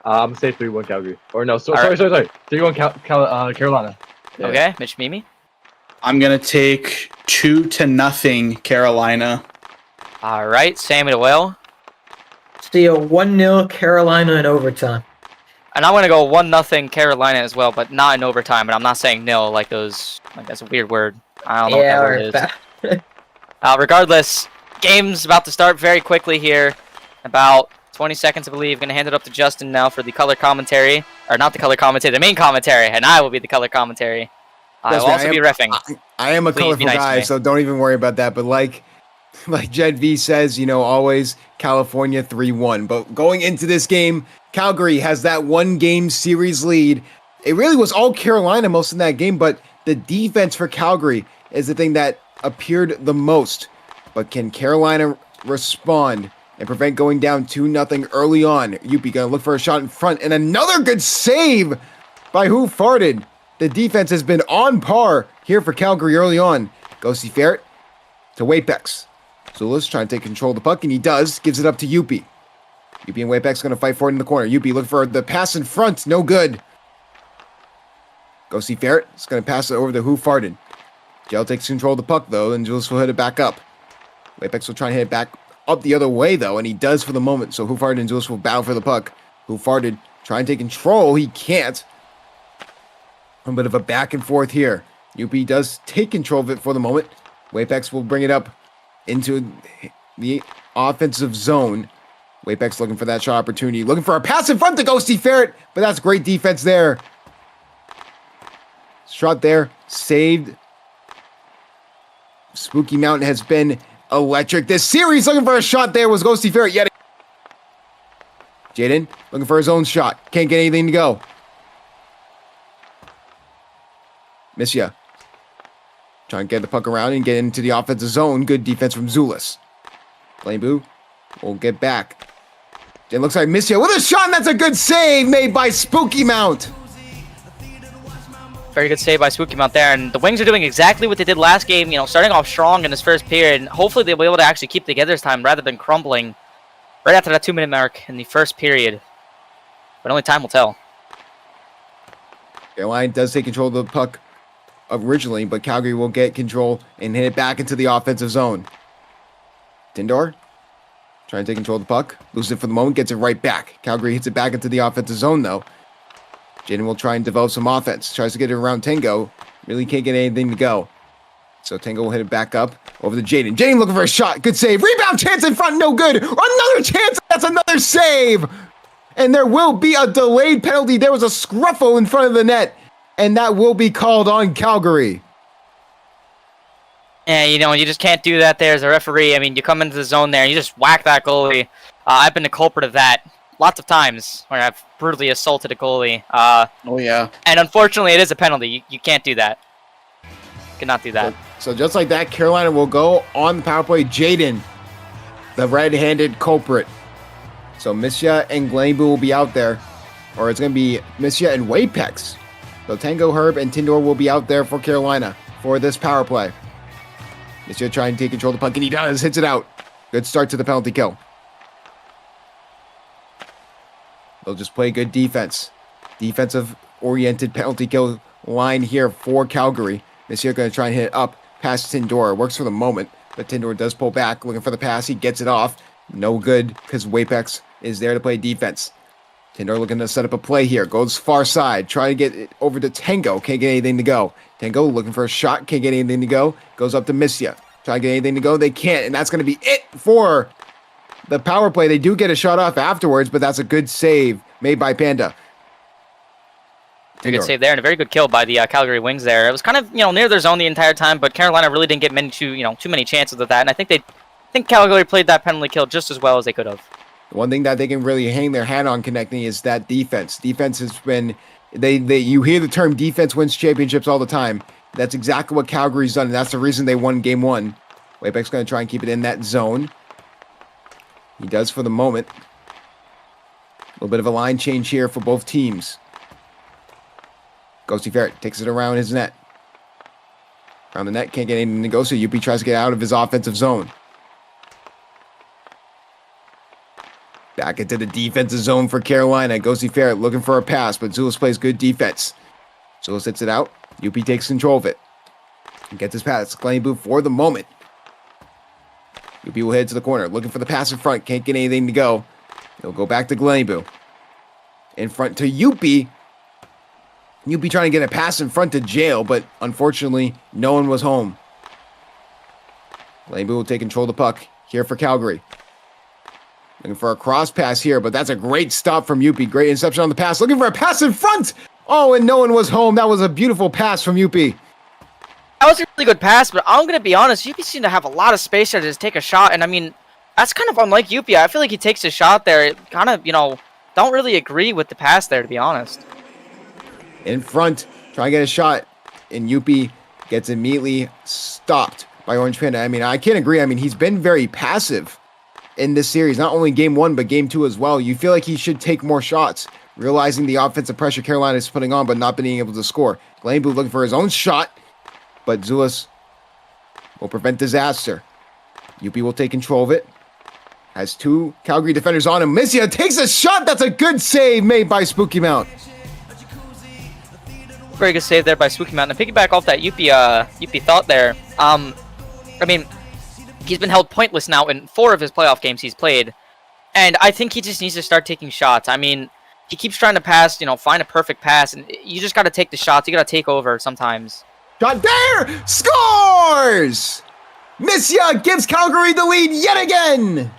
I'm gonna say 3-1 Calgary. Or no, All right. sorry. 3-1 Carolina. Yeah. Okay, Mitch Mimi. I'm gonna take 2-0 Carolina. All right, Sammy Will. See a 1-0 Carolina in overtime. And I'm gonna go 1-0 Carolina as well, but not in overtime. And I'm not saying nil like those. Like that's a weird word. I don't know what that word is. Regardless, game's about to start very quickly here. About 20 seconds, I believe. Gonna hand it up to Justin now for the color commentary, or not the color commentary, the main commentary, and I will be the color commentary. I will also be reffing. I am a Please colorful be nice to guy, me. so don't even worry about that. But like Jed V says, always California 3-1. But going into this game, Calgary has that 1-game series lead. It really was all Carolina most in that game, but the defense for Calgary is the thing that appeared the most. But can Carolina respond and prevent going down 2-0 early on? Youppi gonna look for a shot in front, and another good save by Who Farted. The defense has been on par here for Calgary early on. Ghosty Ferret to Wapex. Zulus trying to take control of the puck, and he does. Gives it up to Youppi. Youppi and Wapex going to fight for it in the corner. Youppi looking for the pass in front. No good. Ghosty Ferret is going to pass it over to Who Farted. Gel takes control of the puck, though, and Zulus will hit it back up. Wapex will try and hit it back up the other way, though, and he does for the moment. So Who Farted and Zulus will battle for the puck. Who Farted trying to take control. He can't. A bit of a back and forth here. Youppi does take control of it for the moment. Wapex will bring it up into the offensive zone. Wapex looking for that shot opportunity. Looking for a pass in front to Ghosty Ferret, but that's great defense there. Shot there, saved. Spooky Mountain has been electric this series. Looking for a shot there was Ghosty Ferret yet. Jaden looking for his own shot. Can't get anything to go. Miss ya. Trying to get the puck around and get into the offensive zone. Good defense from Zulus. Blameboo will get back. It looks like Miss ya with a shot, and that's a good save made by Spooky Mount. Very good save by Spooky Mount there, and the Wings are doing exactly what they did last game, starting off strong in this first period. Hopefully they'll be able to actually keep together this time rather than crumbling right after that 2-minute mark in the first period. But only time will tell. Carolina does take control of the puck originally, but Calgary will get control and hit it back into the offensive zone. Tindor trying to take control of the puck. Loses it for the moment, gets it right back. Calgary hits it back into the offensive zone, though. Jaden will try and develop some offense. Tries to get it around Tango. Really can't get anything to go. So Tango will hit it back up over to Jaden. Jaden looking for a shot. Good save. Rebound chance in front. No good. Another chance. That's another save. And there will be a delayed penalty. There was a scruffle in front of the net. And that will be called on Calgary. Yeah, you just can't do that there as a referee. I mean, you come into the zone there and you just whack that goalie. I've been the culprit of that lots of times where I've brutally assaulted a goalie. Oh, yeah. And unfortunately, it is a penalty. You can't do that. You cannot do that. So just like that, Carolina will go on the power play. Jaden, the red-handed culprit. So Misha and Glambu will be out there. Or it's going to be Misha and Wapex. So Tango, Herb, and Tindor will be out there for Carolina for this power play. Misha trying to take control of the puck, and he does. Hits it out. Good start to the penalty kill. They'll just play good defense. Defensive-oriented penalty kill line here for Calgary. Misha going to try and hit it up past Tindor. Works for the moment, but Tindor does pull back, looking for the pass. He gets it off. No good, because Wapex is there to play defense. Tindor looking to set up a play here. Goes far side. Trying to get it over to Tango. Can't get anything to go. Tango looking for a shot. Can't get anything to go. Goes up to Misha. Trying to get anything to go. They can't. And that's going to be it for the power play. They do get a shot off afterwards, but that's a good save made by Panda. Very good save there, and a very good kill by the Calgary Wings there. It was kind of, near their zone the entire time, but Carolina really didn't get too many chances of that. And I think Calgary played that penalty kill just as well as they could have. One thing that they can really hang their hat on connecting is that defense. Defense has been, you hear the term defense wins championships all the time. That's exactly what Calgary's done, and that's the reason they won game one. Wapex going to try and keep it in that zone. He does for the moment. A little bit of a line change here for both teams. Ghosty Ferret takes it around his net. Around the net, can't get anything to go, so Youppi tries to get out of his offensive zone. Back into the defensive zone for Carolina. Ghosty Ferret looking for a pass, but Zulus plays good defense. Zulus hits it out. Youppi takes control of it. And gets his pass. Glenny for the moment. Youppi will head to the corner, looking for the pass in front. Can't get anything to go. He'll go back to Glenny. In front to Youppi. Youppi trying to get a pass in front to Jail, but unfortunately, no one was home. Glenny will take control of the puck here for Calgary. Looking for a cross pass here, but that's a great stop from Youppi. Great interception on the pass. Looking for a pass in front. Oh, and no one was home. That was a beautiful pass from Youppi. That was a really good pass, but I'm going to be honest, Youppi seemed to have a lot of space there to just take a shot, and I mean, that's kind of unlike Youppi. I feel like he takes a shot there. It kind of, don't really agree with the pass there, to be honest. In front, trying to get a shot, and Youppi gets immediately stopped by Orange Panda. I mean, I can't agree. I mean, he's been very passive in this series, not only game 1, but game 2 as well. You feel like he should take more shots, realizing the offensive pressure Carolina is putting on, but not being able to score. Glenny looking for his own shot, but Zulus will prevent disaster. Youppi will take control of it. Has 2 Calgary defenders on him. Missia takes a shot. That's a good save made by Spooky Mount. Very good save there by Spooky Mountain. To piggyback off that Youppi thought there, I mean, he's been held pointless now in 4 of his playoff games he's played, and I think he just needs to start taking shots. I mean, he keeps trying to pass, find a perfect pass, and you just got to take the shots. You got to take over sometimes. Shot there! Scores! Missia gives Calgary the lead yet again!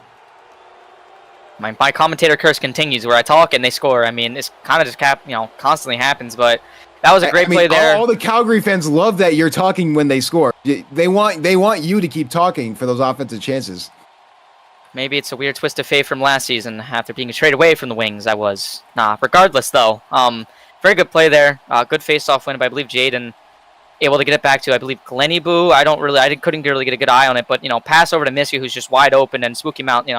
My commentator curse continues where I talk and they score. I mean, it's kind of just constantly happens, but that was a great play there. All the Calgary fans love that you're talking when they score. They want you to keep talking for those offensive chances. Maybe it's a weird twist of fate from last season after being traded away from the Wings. Regardless though, very good play there. Good face-off win by, I believe, Jaden. Able to get it back to, I believe, Glenny Boo. Couldn't really get a good eye on it, but pass over to Missia, who's just wide open, and Spooky Mount,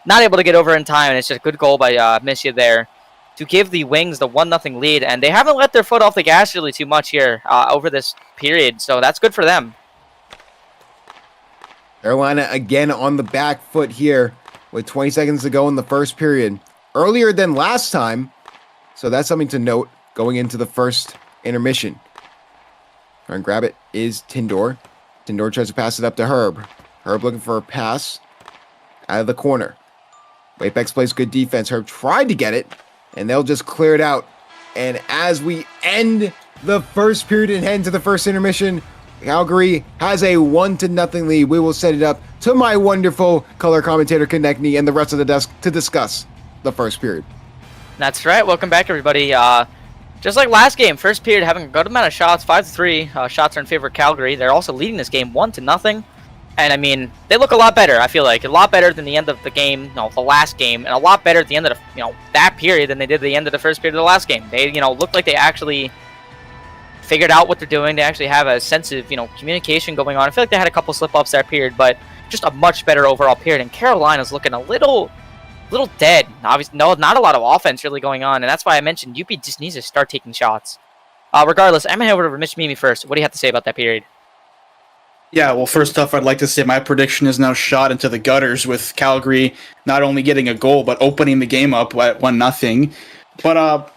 not able to get over in time, and it's just a good goal by Missia there to give the Wings the 1-0 lead, and they haven't let their foot off the gas really too much here over this period, so that's good for them. Carolina again on the back foot here with 20 seconds to go in the first period. Earlier than last time, so that's something to note going into the first intermission. Trying to grab it is Tindor. Tindor tries to pass it up to Herb. Herb looking for a pass out of the corner. Apex plays good defense. Herb tried to get it, and they'll just clear it out. And as we end the first period and head into the first intermission, Calgary has a 1-0 lead. We will set it up to my wonderful color commentator, Konechny, and the rest of the desk to discuss the first period. That's right. Welcome back, everybody. Just like last game, first period having a good amount of shots, 5-3. Shots are in favor of Calgary. They're also leading this game 1-0. And I mean, they look a lot better, I feel like. A lot better than the end of the game, the last game, and a lot better at the end of the, that period than they did at the end of the first period of the last game. They, looked like they actually figured out what they're doing. They actually have a sense of, communication going on. I feel like they had a couple slip-ups that period, but just a much better overall period. And Carolina's looking a little dead. Obviously, not a lot of offense really going on, and that's why I mentioned Youppi just needs to start taking shots. Regardless, I'm going to head over to Mitch Mimi first. What do you have to say about that period? Yeah, well, first off, I'd like to say my prediction is now shot into the gutters with Calgary not only getting a goal, but opening the game up at 1-0. But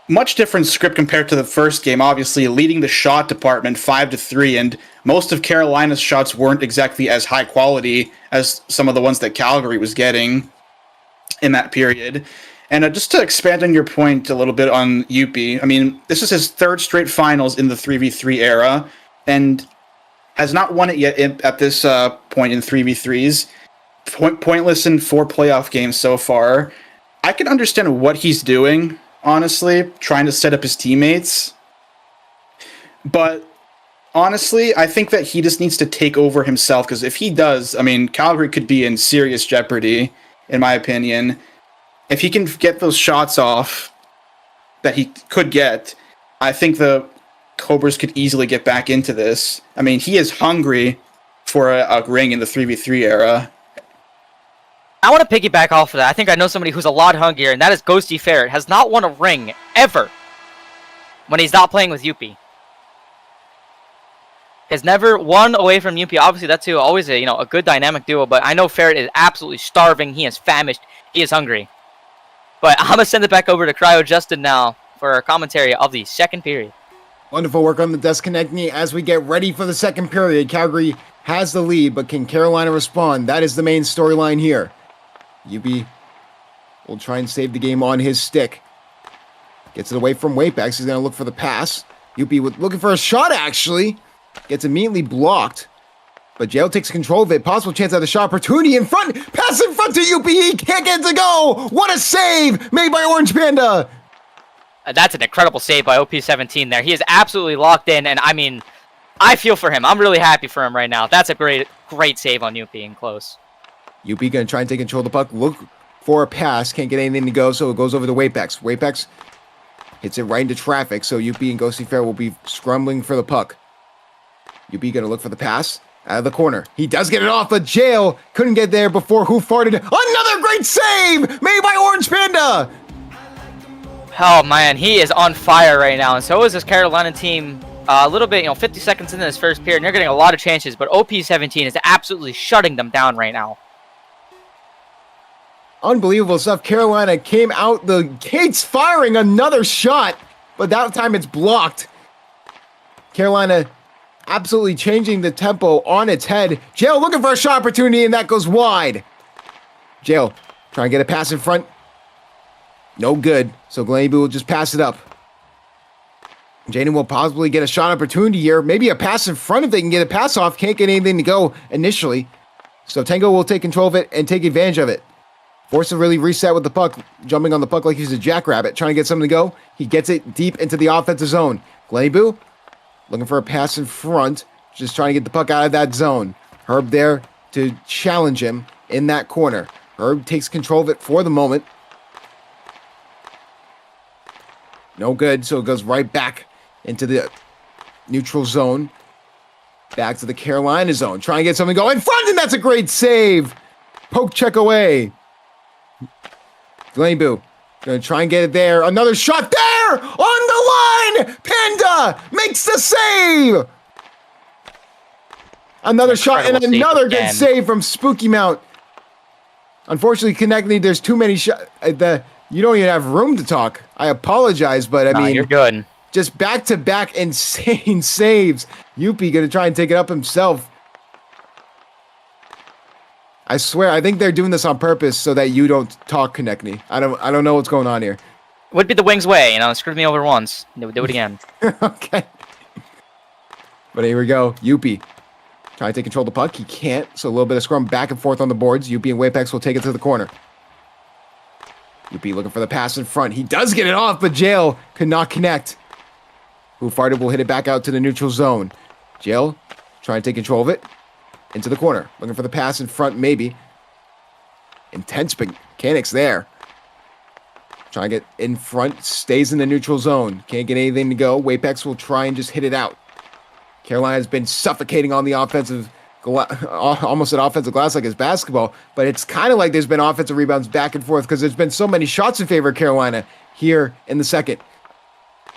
much different script compared to the first game, obviously leading the shot department 5-3, and most of Carolina's shots weren't exactly as high quality as some of the ones that Calgary was getting in that period. And just to expand on your point a little bit on Youppi, I mean, this is his 3rd straight finals in the 3v3 era, and has not won it yet at this point in 3v3s. Pointless in 4 playoff games so far. I can understand what he's doing, honestly, trying to set up his teammates. But honestly, I think that he just needs to take over himself, because if he does, I mean, Calgary could be in serious jeopardy, in my opinion. If he can get those shots off that he could get, I think the Cobras could easily get back into this. I mean, he is hungry for a ring in the 3v3 era. I want to piggyback off of that. I think I know somebody who's a lot hungrier, and that is Ghosty Ferret. Has not won a ring, ever, when he's not playing with Youppi. has never won away from Youppi. Obviously, that's always a good dynamic duo. But I know Ferret is absolutely starving. He is famished. He is hungry. But I'm gonna send it back over to Cryo Justin now for our commentary of the second period. Wonderful work on the disconnecting as we get ready for the second period. Calgary has the lead, but can Carolina respond? That is the main storyline here. Youppi will try and save the game on his stick. Gets it away from Wapex. He's going to look for the pass. Youppi looking for a shot, actually. Gets immediately blocked. But Jail takes control of it. Possible chance at a shot opportunity in front. Pass in front to Youppi. He can't get it to go. What a save made by Orange Panda. That's an incredible save by OP17 there. He is absolutely locked in, and I mean, I feel for him. I'm really happy for him right now. That's a great save on Youppi and close. Youppi going to try and take control of the puck. Look for a pass. Can't get anything to go, so it goes over to Wapex. Wapex hits it right into traffic, so Youppi and Ghosty Fair will be scrambling for the puck. Youppi going to look for the pass out of the corner. He does get it off, but Jail couldn't get there before Who Farted. Another great save made by Orange Panda. Oh man, he is on fire right now, and so is this Carolina team. A little bit, 50 seconds into this first period, and they're getting a lot of chances, but OP17 is absolutely shutting them down right now. Unbelievable stuff. Carolina came out the gates firing another shot, but that time it's blocked. Carolina absolutely changing the tempo on its head. Jail looking for a shot opportunity, and that goes wide. Jail trying to get a pass in front. No good, so Glenny will just pass it up. Jaden will possibly get a shot opportunity here. Maybe a pass in front if they can get a pass off. Can't get anything to go initially. So Tango will take control of it and take advantage of it. Forced to really reset with the puck. Jumping on the puck like he's a jackrabbit. Trying to get something to go. He gets it deep into the offensive zone. Glenny Boo looking for a pass in front. Just trying to get the puck out of that zone. Herb there to challenge him in that corner. Herb takes control of it for the moment. No good, so it goes right back into the neutral zone. Back to the Carolina zone. Trying to get something going in front, and that's a great save. Poke check away. Glenny Boo gonna try and get it there. Another shot there on the line. Panda makes the save. Another shot and another good save from Spooky Mount. Unfortunately, connecting, there's too many shots. You don't even have room to talk. I apologize, but I mean, you're good. Just back-to-back insane saves. Youppi gonna try and take it up himself. I swear, I think they're doing this on purpose so that you don't talk, Konechny. I don't know what's going on here. Would be the Wings way, screwed me over once. They would do it again. Okay. But here we go. Youppi trying to take control of the puck. He can't, so a little bit of scrum back and forth on the boards. Youppi and Wapex will take it to the corner. Youppi looking for the pass in front. He does get it off, but Jail could not connect. Who Farted will hit it back out to the neutral zone. Jail trying to take control of it. Into the corner. Looking for the pass in front, maybe. Intense mechanics there. Trying to get in front. Stays in the neutral zone. Can't get anything to go. Wapex will try and just hit it out. Carolina has been suffocating on the offensive, almost an offensive glass like it's basketball, but it's kind of like there's been offensive rebounds back and forth because there's been so many shots in favor of Carolina here in the second.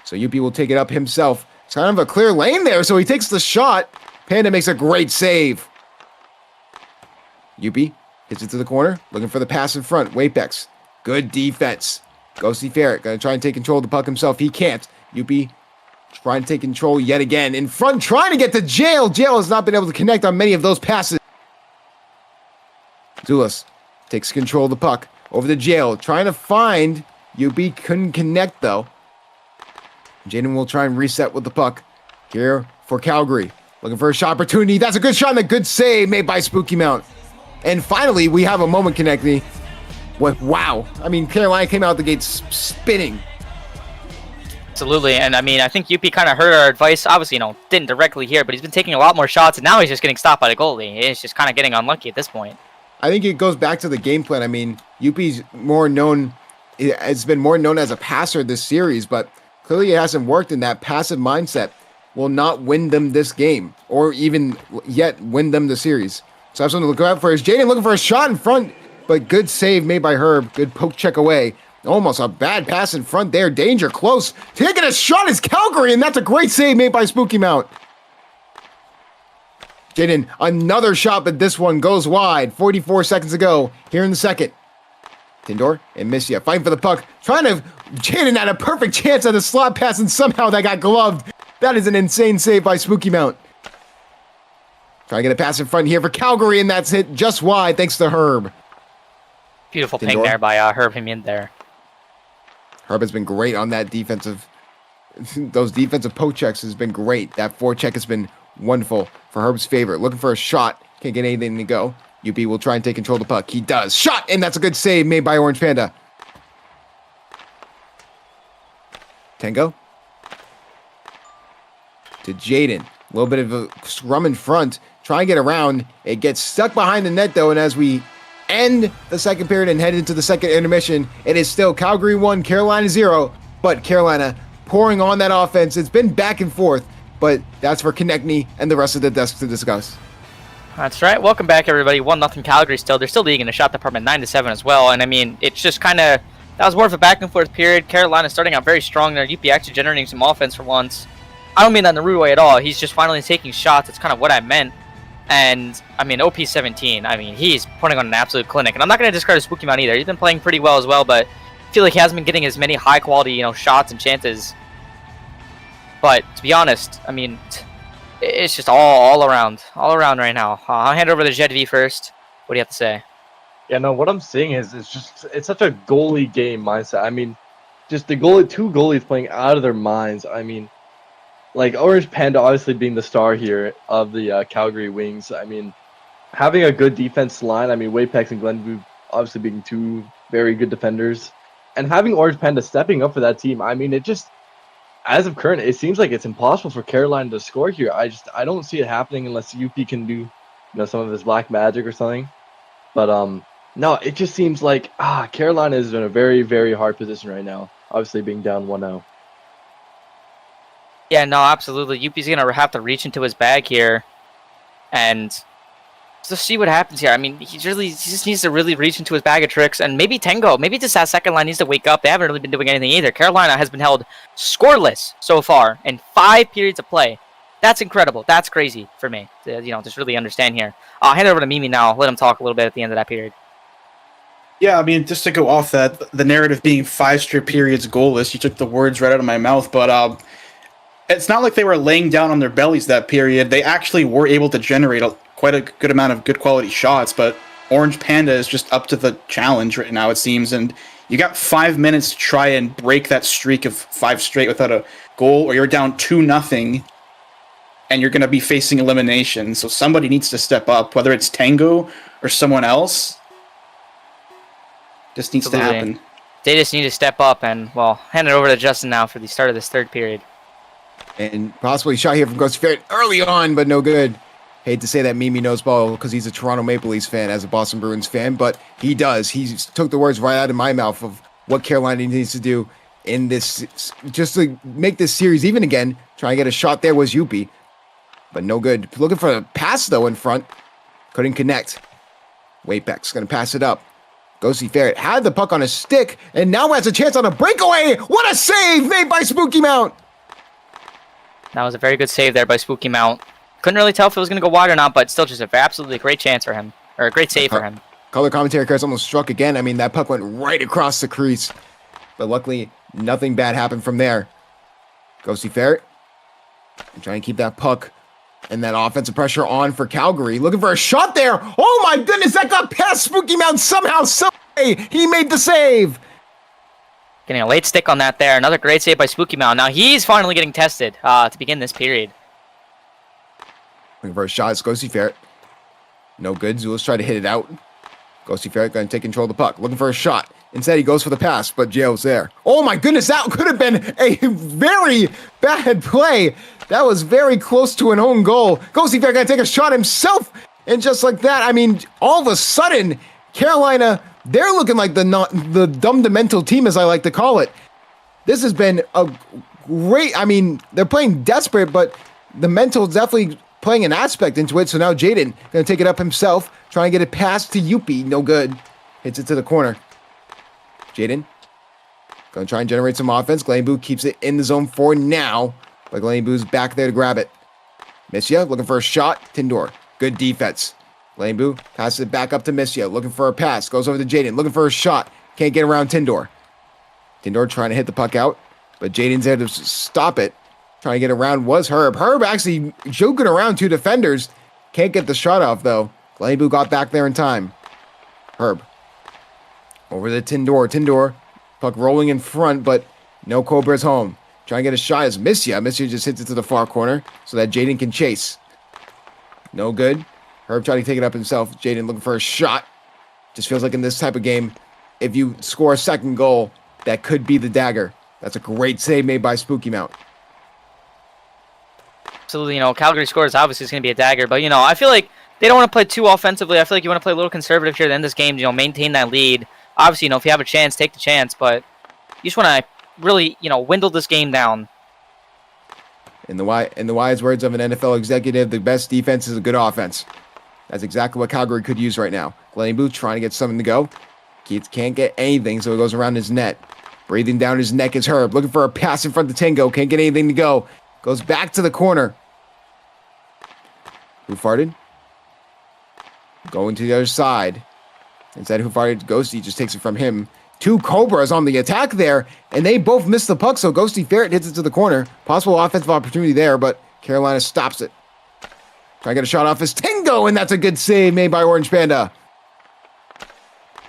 So Youppi will take it up himself. It's kind of a clear lane there, so he takes the shot. Panda makes a great save. Youppi hits it to the corner, looking for the pass in front. Wapex, good defense. Ghosty Ferret gonna try and take control of the puck himself. He can't. Youppi trying to take control yet again. In front, trying to get to Jail. Jail has not been able to connect on many of those passes. Zulas takes control of the puck. Over to Jail. Trying to find. Youppi couldn't connect, though. Jaden will try and reset with the puck. Here for Calgary. Looking for a shot opportunity. That's a good shot and a good save made by Spooky Mount. And finally, we have a moment connecting. Wow. I mean, Carolina came out the gates spinning. Absolutely, and I mean, I think Youppi kind of heard our advice. Obviously, didn't directly hear, but he's been taking a lot more shots, and now he's just getting stopped by the goalie. He's just kind of getting unlucky at this point. I think it goes back to the game plan. I mean, Youppi's has been more known as a passer this series, but clearly it hasn't worked, and that passive mindset will not win them this game, or even yet win them the series. So I have something to look out for. Is Jaden looking for a shot in front, but good save made by Herb. Good poke check away. Almost a bad pass in front there. Danger close. Taking a shot is Calgary, and that's a great save made by Spooky Mount. Jaden, another shot, but this one goes wide. 44 seconds to go here in the second. Tindor and Missia fighting for the puck. Jaden had a perfect chance at a slot pass, and somehow that got gloved. That is an insane save by Spooky Mount. Trying to get a pass in front here for Calgary, and that's hit just wide thanks to Herb. Beautiful Tindor. ping there by Herb him in there. Herb has been great on that defensive. Those defensive poke checks has been great. That forecheck has been wonderful for Herb's favor. Looking for a shot. Can't get anything to go. Youppi will try and take control of the puck. He does. Shot! And that's a good save made by Orange Panda. Tango. To Jaden. A little bit of a scrum in front. Try and get around. It gets stuck behind the net, though. And as we end the second period and head into the second intermission, it is still Calgary 1, Carolina 0. But Carolina pouring on that offense. It's been back and forth. But that's for Konechny and the rest of the desk to discuss. That's right. Welcome back, everybody. 1-0 Calgary still. They're still leading in the shot department 9-7 as well. And I mean, it's just kind of, that was more of a back and forth period. Carolina starting out very strong there. Youppi actually generating some offense for once. I don't mean that in a rude way at all. He's just finally taking shots. That's kind of what I meant. And I mean, OP17, I mean, he's putting on an absolute clinic. And I'm not going to discard Spooky Mount either. He's been playing pretty well as well, but I feel like he hasn't been getting as many high quality, shots and chances. But to be honest, I mean, it's just all around right now. I'll hand over to Jed V first. What do you have to say? Yeah, no, what I'm saying is it's such a goalie game mindset. I mean, just two goalies playing out of their minds. I mean, like Orange Panda obviously being the star here of the Calgary Wings. I mean, having a good defense line. I mean, Wapex and Glenview obviously being two very good defenders. And having Orange Panda stepping up for that team, I mean, it just, as of current, it seems like it's impossible for Carolina to score here. I don't see it happening unless Youppi can do, some of his black magic or something. But no, it just seems like Carolina is in a very, very hard position right now. Obviously being down 1-0. Yeah, no, absolutely. Youppi's gonna have to reach into his bag here, and just see what happens here. I mean, he just needs to really reach into his bag of tricks, and maybe Tango, maybe just that second line needs to wake up. They haven't really been doing anything either. Carolina has been held scoreless so far in 5 periods of play. That's incredible. That's crazy for me to, just really understand here. I'll hand it over to Mimi now. Let him talk a little bit at the end of that period. Yeah, I mean, just to go off that, the narrative being 5 straight periods goalless, you took the words right out of my mouth, but it's not like they were laying down on their bellies that period. They actually were able to generate quite a good amount of good quality shots, but Orange Panda is just up to the challenge right now, it seems, and you got 5 minutes to try and break that streak of 5 straight without a goal, or you're down 2-0, and you're going to be facing elimination. So somebody needs to step up, whether it's Tango or someone else. Just needs to happen. They just need to step up, and, well, hand it over to Justin now for the start of this third period. And possibly shot here from Ghost Ferret early on, but no good. Hate to say that Mimi knows ball because he's a Toronto Maple Leafs fan as a Boston Bruins fan, but he does. He took the words right out of my mouth of what Carolina needs to do in this, just to make this series even again. Trying to get a shot there was Youppi, but no good. Looking for a pass, though, in front. Couldn't connect. Wapex going to pass it up. Ghosty Ferret had the puck on a stick, and now has a chance on a breakaway. What a save made by Spooky Mount. That was a very good save there by Spooky Mount. Couldn't really tell if it was going to go wide or not, but still just a absolutely great chance for him. Or a great save for him. Color commentary cars almost struck again. I mean, that puck went right across the crease. But luckily, nothing bad happened from there. Ghosty Ferret. Trying to keep that puck and that offensive pressure on for Calgary. Looking for a shot there. Oh my goodness, that got past Spooky Mount somehow, some way. He made the save. Getting a late stick on that there. Another great save by Spooky Mount. Now he's finally getting tested to begin this period. Looking for a shot. It's Ghosty Ferret. No good. Zulus tried to hit it out. Ghosty Ferret going to take control of the puck. Looking for a shot. Instead, he goes for the pass, but Jail's there. Oh my goodness, that could have been a very bad play. That was very close to an own goal. Ghosty Ferret going to take a shot himself. And just like that, I mean, all of a sudden, Carolina, they're looking like the dumb mental team, as I like to call it. This has been a great, I mean, they're playing desperate, but the mental is definitely playing an aspect into it. So now Jaden going to take it up himself, trying to get it past to Youppi. No good. Hits it to the corner. Jaden going to try and generate some offense. Glenview keeps it in the zone for now, but Glenview's back there to grab it. Missia looking for a shot. Tindor Good defense. Lambu passes it back up to Missia, looking for a pass. Goes over to Jaden, looking for a shot. Can't get around Tindor. Tindor trying to hit the puck out, but Jaden's there to stop it. Trying to get around was Herb. Herb actually joking around 2 defenders. Can't get the shot off, though. Lambu got back there in time. Herb. Over to Tindor. Tindor, puck rolling in front, but no Cobra's home. Trying to get a shot as Missia. Missia just hits it to the far corner so that Jaden can chase. No good. Herb trying to take it up himself. Jaden looking for a shot. Just feels like in this type of game, if you score a second goal, that could be the dagger. That's a great save made by Spooky Mount. Absolutely, Calgary scores, obviously it's going to be a dagger, but, I feel like they don't want to play too offensively. I feel like you want to play a little conservative here at the end of this game, maintain that lead. Obviously, if you have a chance, take the chance, but you just want to really, dwindle this game down. In the wise words of an NFL executive, the best defense is a good offense. That's exactly what Calgary could use right now. Glennie Booth trying to get something to go. Keats can't get anything, so he goes around his net. Breathing down his neck is Herb. Looking for a pass in front of Tango. Can't get anything to go. Goes back to the corner. Who farted? Going to the other side. Instead, who farted? Ghosty just takes it from him. 2 Cobras on the attack there, and they both miss the puck, so Ghosty Ferret hits it to the corner. Possible offensive opportunity there, but Carolina stops it. Try to get a shot off as Tango, and that's a good save made by Orange Panda.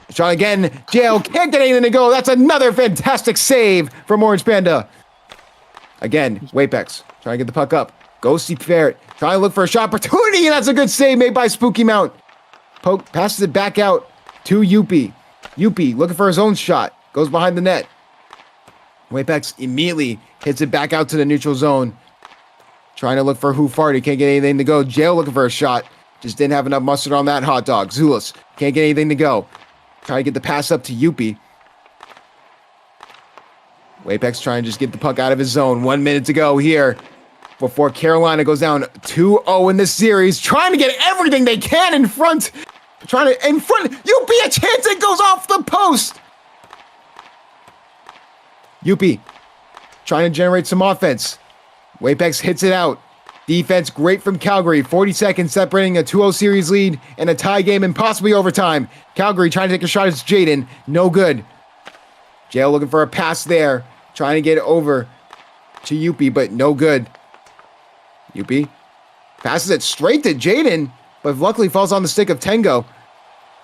Shot again. Jail can't get anything to go. That's another fantastic save from Orange Panda. Again, Wapex trying to get the puck up. Ghosty Ferret trying to look for a shot opportunity, and that's a good save made by Spooky Mount. Poke passes it back out to Youppi. Youppi looking for his own shot. Goes behind the net. Wapex immediately hits it back out to the neutral zone. Trying to look for who farted. Can't get anything to go. Jail looking for a shot. Just didn't have enough mustard on that hot dog. Zulus can't get anything to go. Trying to get the pass up to Youppi. Wapex trying to just get the puck out of his zone. 1 minute to go here before Carolina goes down 2-0 in this series. Trying to get everything they can in front. Youppi, a chance, it goes off the post. Youppi trying to generate some offense. Wapex hits it out. Defense great from Calgary. 40 seconds separating a 2-0 series lead and a tie game and possibly overtime. Calgary trying to take a shot at Jaden. No good. Jail looking for a pass there. Trying to get it over to Youppi, but no good. Youppi passes it straight to Jaden, but luckily falls on the stick of Tango.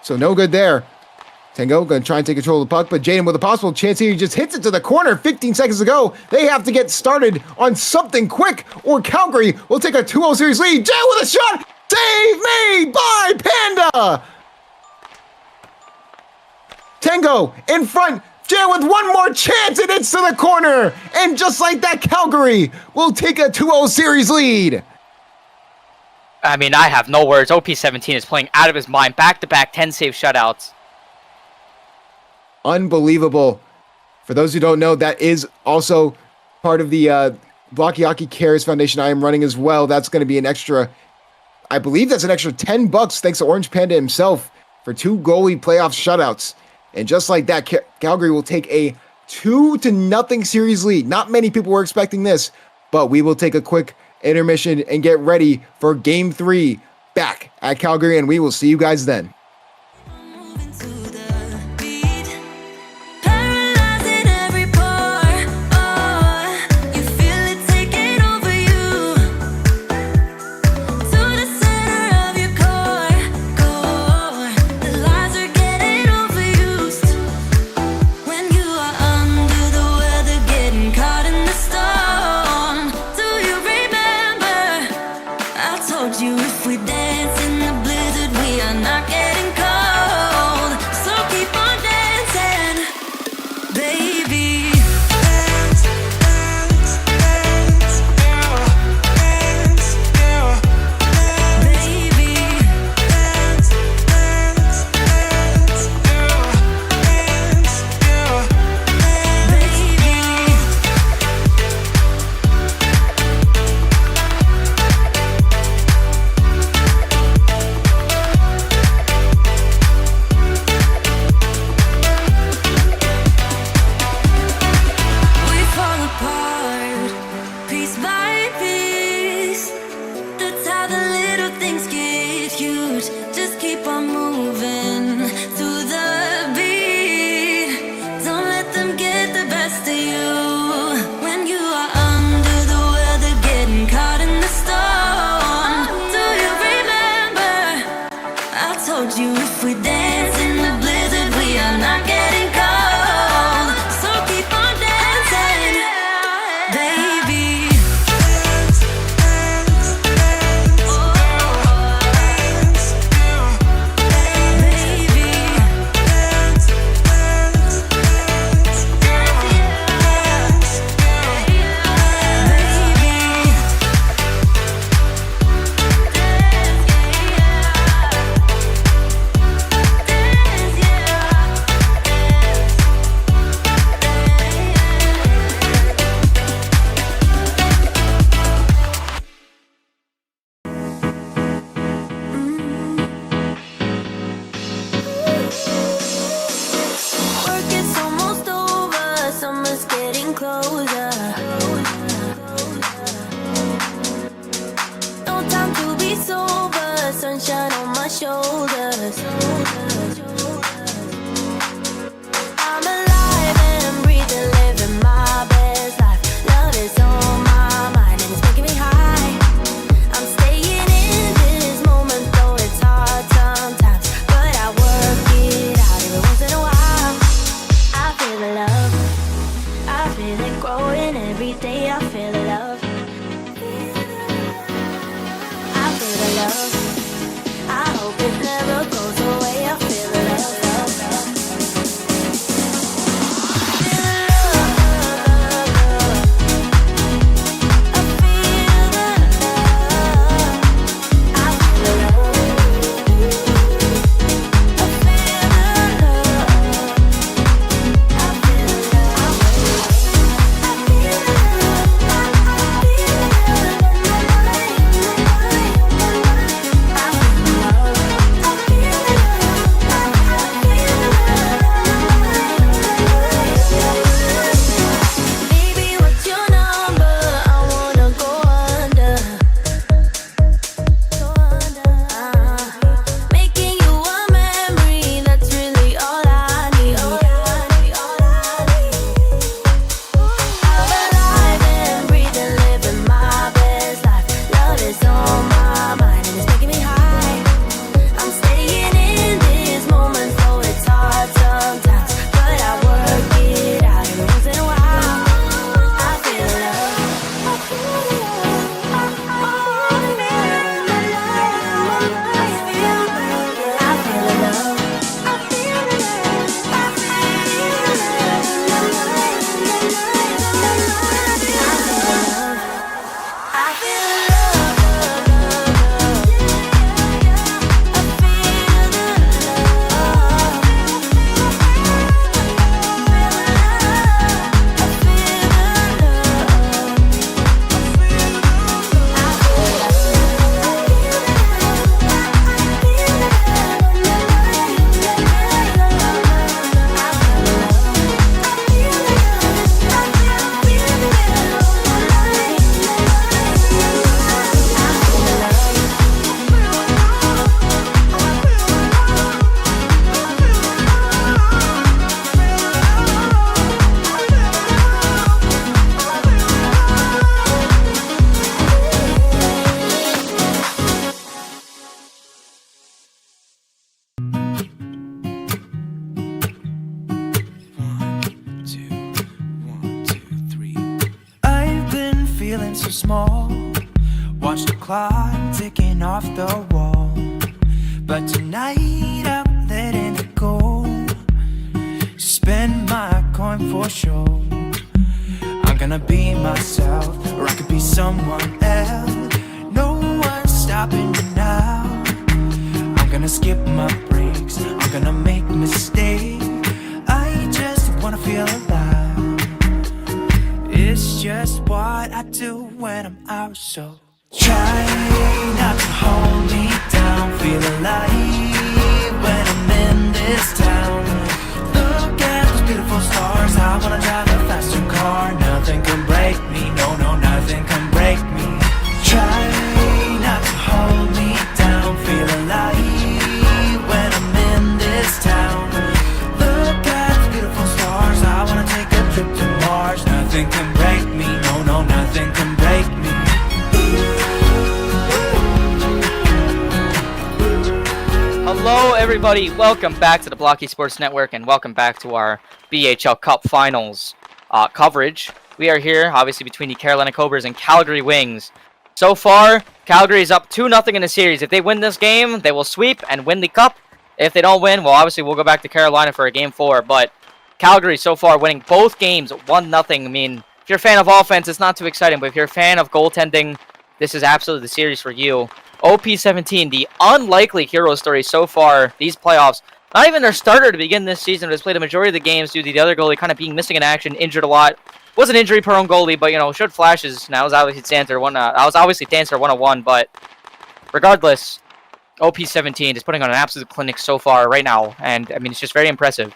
So no good there. Tango going to try and take control of the puck, but Jaden with a possible chance here. He just hits it to the corner. 15 seconds to go. They have to get started on something quick, or Calgary will take a 2-0 series lead. Jail with a shot. Save made by Panda. Tango in front. Jail with one more chance, and it's to the corner. And just like that, Calgary will take a 2-0 series lead. I mean, I have no words. OP17 is playing out of his mind. Back-to-back 10-save shutouts. Unbelievable. For those who don't know, that is also part of the Blockey Hockey Cares Foundation I am running as well. That's going to be an extra, I believe that's an extra $10 thanks to Orange Panda himself for 2 goalie playoff shutouts. And just like that, Calgary will take a 2-0 series lead. Not many people were expecting this, but we will take a quick intermission and get ready for Game 3 back at Calgary, and we will see you guys then. You if we dance in the blizzard, we are not getting closer. No time to be sober, sunshine on my shoulders. I'm alive and breathing, living my best life. Love is on my mind and it's making me high. I'm staying in this moment, though it's hard sometimes, but I work it out every once in a while. I feel the love, I feel it growing every day. I feel the love, I feel the love. I hope it never goes away. I feel the love, love, love. Feel the love, love, love. I feel the love. I feel the love. I feel the love. I feel the love. I feel the Baby, what's your number? I wanna go under. Making you a memory, that's really all I need. I'm alive and breathing, living my best life. Love is on my mind and it's making me high. I'm staying in this moment, though it's hard sometimes, but I work it out every once in a while. I feel love. I feel love. I feel love. I feel I've been feeling so small. Watch the clock ticking off the wall. But tonight I'm letting it go. Spend my coin for sure. I'm gonna be myself, or I could be someone else. No one's stopping me now. I'm gonna skip my breaks, I'm gonna make mistakes. I just wanna feel alive. It's just what I do when I'm out, so try not to hold me down. Feel alive when I'm in this town. Look at those beautiful stars. I wanna drive a faster car. Nothing can break me, no, no, nothing can break me. Try not to hold me down. Feel alive when I'm in this town. Look at the beautiful stars. I wanna take a trip to Mars. Nothing can break me, no, no, nothing can break me. Hello, everybody. Welcome back to the Blockey Sports Network, and welcome back to our BHL Cup Finals coverage. We are here, obviously, between the Carolina Cobras and Calgary Wings. So far, Calgary is up 2-0 in the series. If they win this game, they will sweep and win the cup. If they don't win, well, obviously, we'll go back to Carolina for a Game 4. But Calgary, so far, winning both games 1-0. I mean, if you're a fan of offense, it's not too exciting. But if you're a fan of goaltending, this is absolutely the series for you. OP17, the unlikely hero story so far these playoffs. Not even their starter to begin this season, has played a majority of the games due to the other goalie kind of being missing in action, injured a lot. Was an injury prone goalie, but, you know, showed flashes. Now, I was obviously Dancer 101, but regardless, OP17 is putting on an absolute clinic so far right now, and, I mean, it's just very impressive.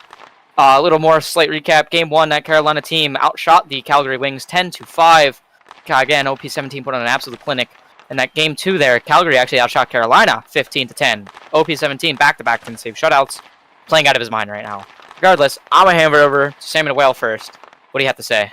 A little more slight recap. Game 1, that Carolina team outshot the Calgary Wings 10-5. Again, OP17 put on an absolute clinic. And that Game 2 there, Calgary actually outshot Carolina 15-10. OP17 back-to-back can save shutouts. Playing out of his mind right now. Regardless, I'm going to hand it over to Salmon Whale first. What do you have to say?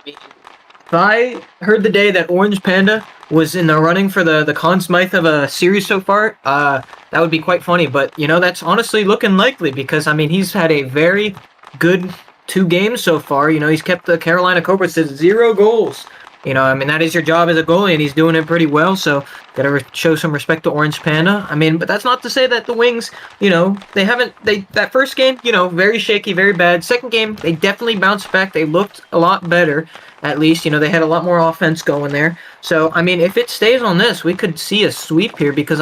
If I heard the day that Orange Panda was in the running for the Conn Smythe of a series so far, that would be quite funny. But, that's honestly looking likely because, he's had a very good 2 games so far. He's kept the Carolina Cobras to 0 goals. That is your job as a goalie, and he's doing it pretty well, so gotta show some respect to Orange Panda. But that's not to say that the Wings, that first game, very shaky, very bad. Second game, they definitely bounced back. They looked a lot better, at least. They had a lot more offense going there. So, if it stays on this, we could see a sweep here because,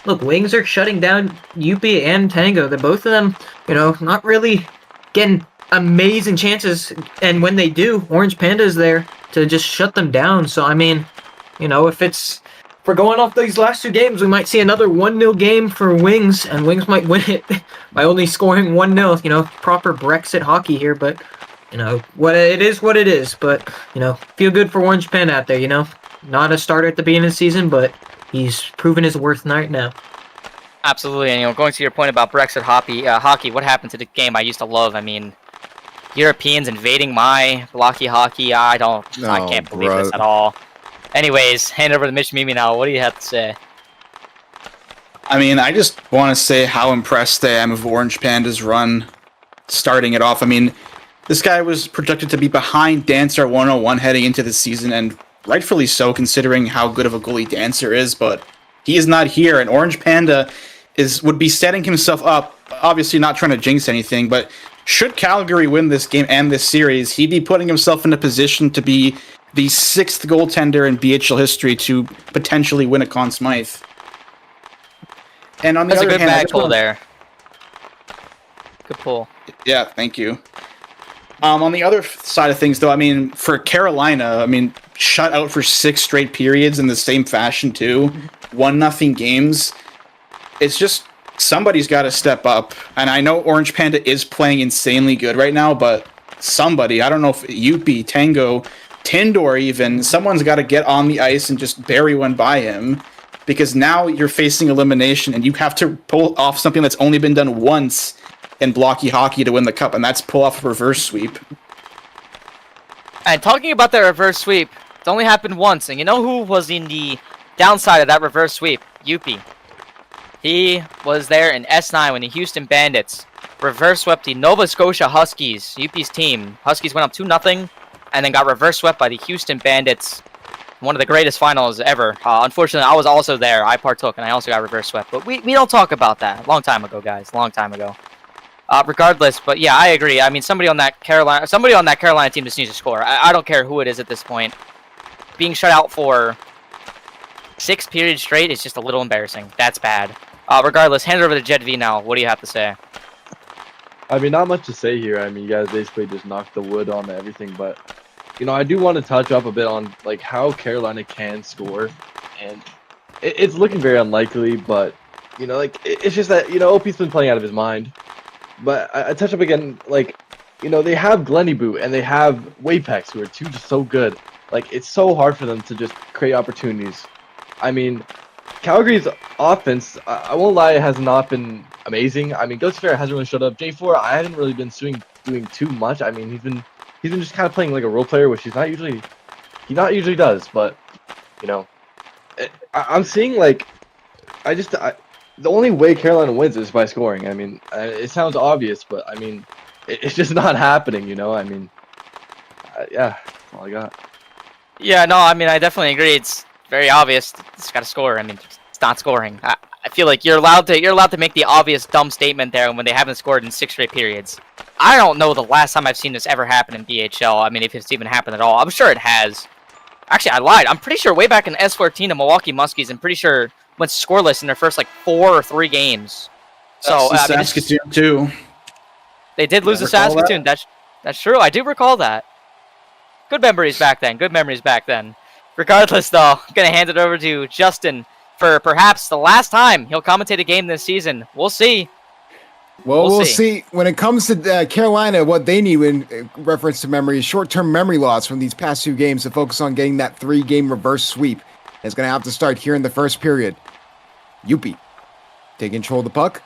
look, Wings are shutting down Youppi and Tango. They're both of them, not really getting amazing chances, and when they do, Orange Panda is there to just shut them down. So if we're going off these last 2 games, we might see another 1-0 game for Wings, and Wings might win it by only scoring 1-0. Proper Brexit hockey here, but what it is, what it is. But feel good for Orange Panda out there. Not a starter at the beginning of the season, but he's proven his worth right now. Absolutely, and going to your point about Brexit hockey, what happened to the game I used to love? Europeans invading my Blockey Hockey. I can't believe this at all. Anyways, hand over to Mitch Mimi now. What do you have to say? I just want to say how impressed I am of Orange Panda's run, starting it off. This guy was projected to be behind Dancer 101 heading into the season, and rightfully so, considering how good of a goalie Dancer is, but he is not here, and Orange Panda would be setting himself up, obviously not trying to jinx anything, but should Calgary win this game and this series, he'd be putting himself in a position to be the 6th goaltender in BHL history to potentially win a Conn Smythe. And on the That's other a good hand, bag pull there. Good pull. Yeah, thank you. On the other side of things, though, for Carolina, shut out for 6 straight periods in the same fashion, too. 1-0 games. It's just somebody's got to step up. And I know Orange Panda is playing insanely good right now, but somebody, I don't know if Youppi, Tango, Tindor even, someone's got to get on the ice and just bury one by him. Because now you're facing elimination, and you have to pull off something that's only been done once in Blockey Hockey to win the cup, and that's pull off a reverse sweep. And talking about that reverse sweep, it's only happened once, and you know who was in the downside of that reverse sweep? Youppi. He was there in S9 when the Houston Bandits reverse swept the Nova Scotia Huskies, Youppi's team. Huskies went up 2-0, and then got reverse swept by the Houston Bandits. One of the greatest finals ever. Unfortunately, I was also there. I partook, and I also got reverse swept. But we don't talk about that. Long time ago, guys. Long time ago. Regardless, but yeah, I agree. Somebody on that Carolina team just needs to score. I don't care who it is at this point. Being shut out for 6 periods straight is just a little embarrassing. That's bad. Regardless, hand it over to Jed V now. What do you have to say? Not much to say here. You guys basically just knocked the wood on everything, but I do want to touch up a bit on how Carolina can score, and it's looking very unlikely. But it's just that OP's been playing out of his mind. But I touch up again, they have Glenny Boot and they have Wapex, who are two just so good. It's so hard for them to just create opportunities. Calgary's offense, I won't lie, it has not been amazing. Ghost Fair hasn't really showed up. J4, I haven't really been doing too much. He's been just kind of playing like a role player, which he not usually does. But I'm seeing the only way Carolina wins is by scoring. It sounds obvious, but it's just not happening. Yeah, that's all I got. Yeah, no, I definitely agree. It's very obvious. It's got to score. It's not scoring. I feel like you're allowed to make the obvious dumb statement there when they haven't scored in 6 straight periods. I don't know the last time I've seen this ever happen in BHL. If it's even happened at all. I'm sure it has. Actually, I lied. I'm pretty sure way back in S14, the Milwaukee Muskies, I'm pretty sure went scoreless in their first 4 or 3 games. So Saskatoon too. They did lose to Saskatoon. That's true. I do recall that. Good memories back then. Regardless, though, I'm gonna hand it over to Justin for perhaps the last time he'll commentate a game this season. We'll see. Well, We'll we'll see. see. When it comes to Carolina, what they need in reference to memory is short-term memory loss from these past 2 games to focus on getting that 3-game reverse sweep. It's going to have to start here in the first period. Youppi taking control of the puck.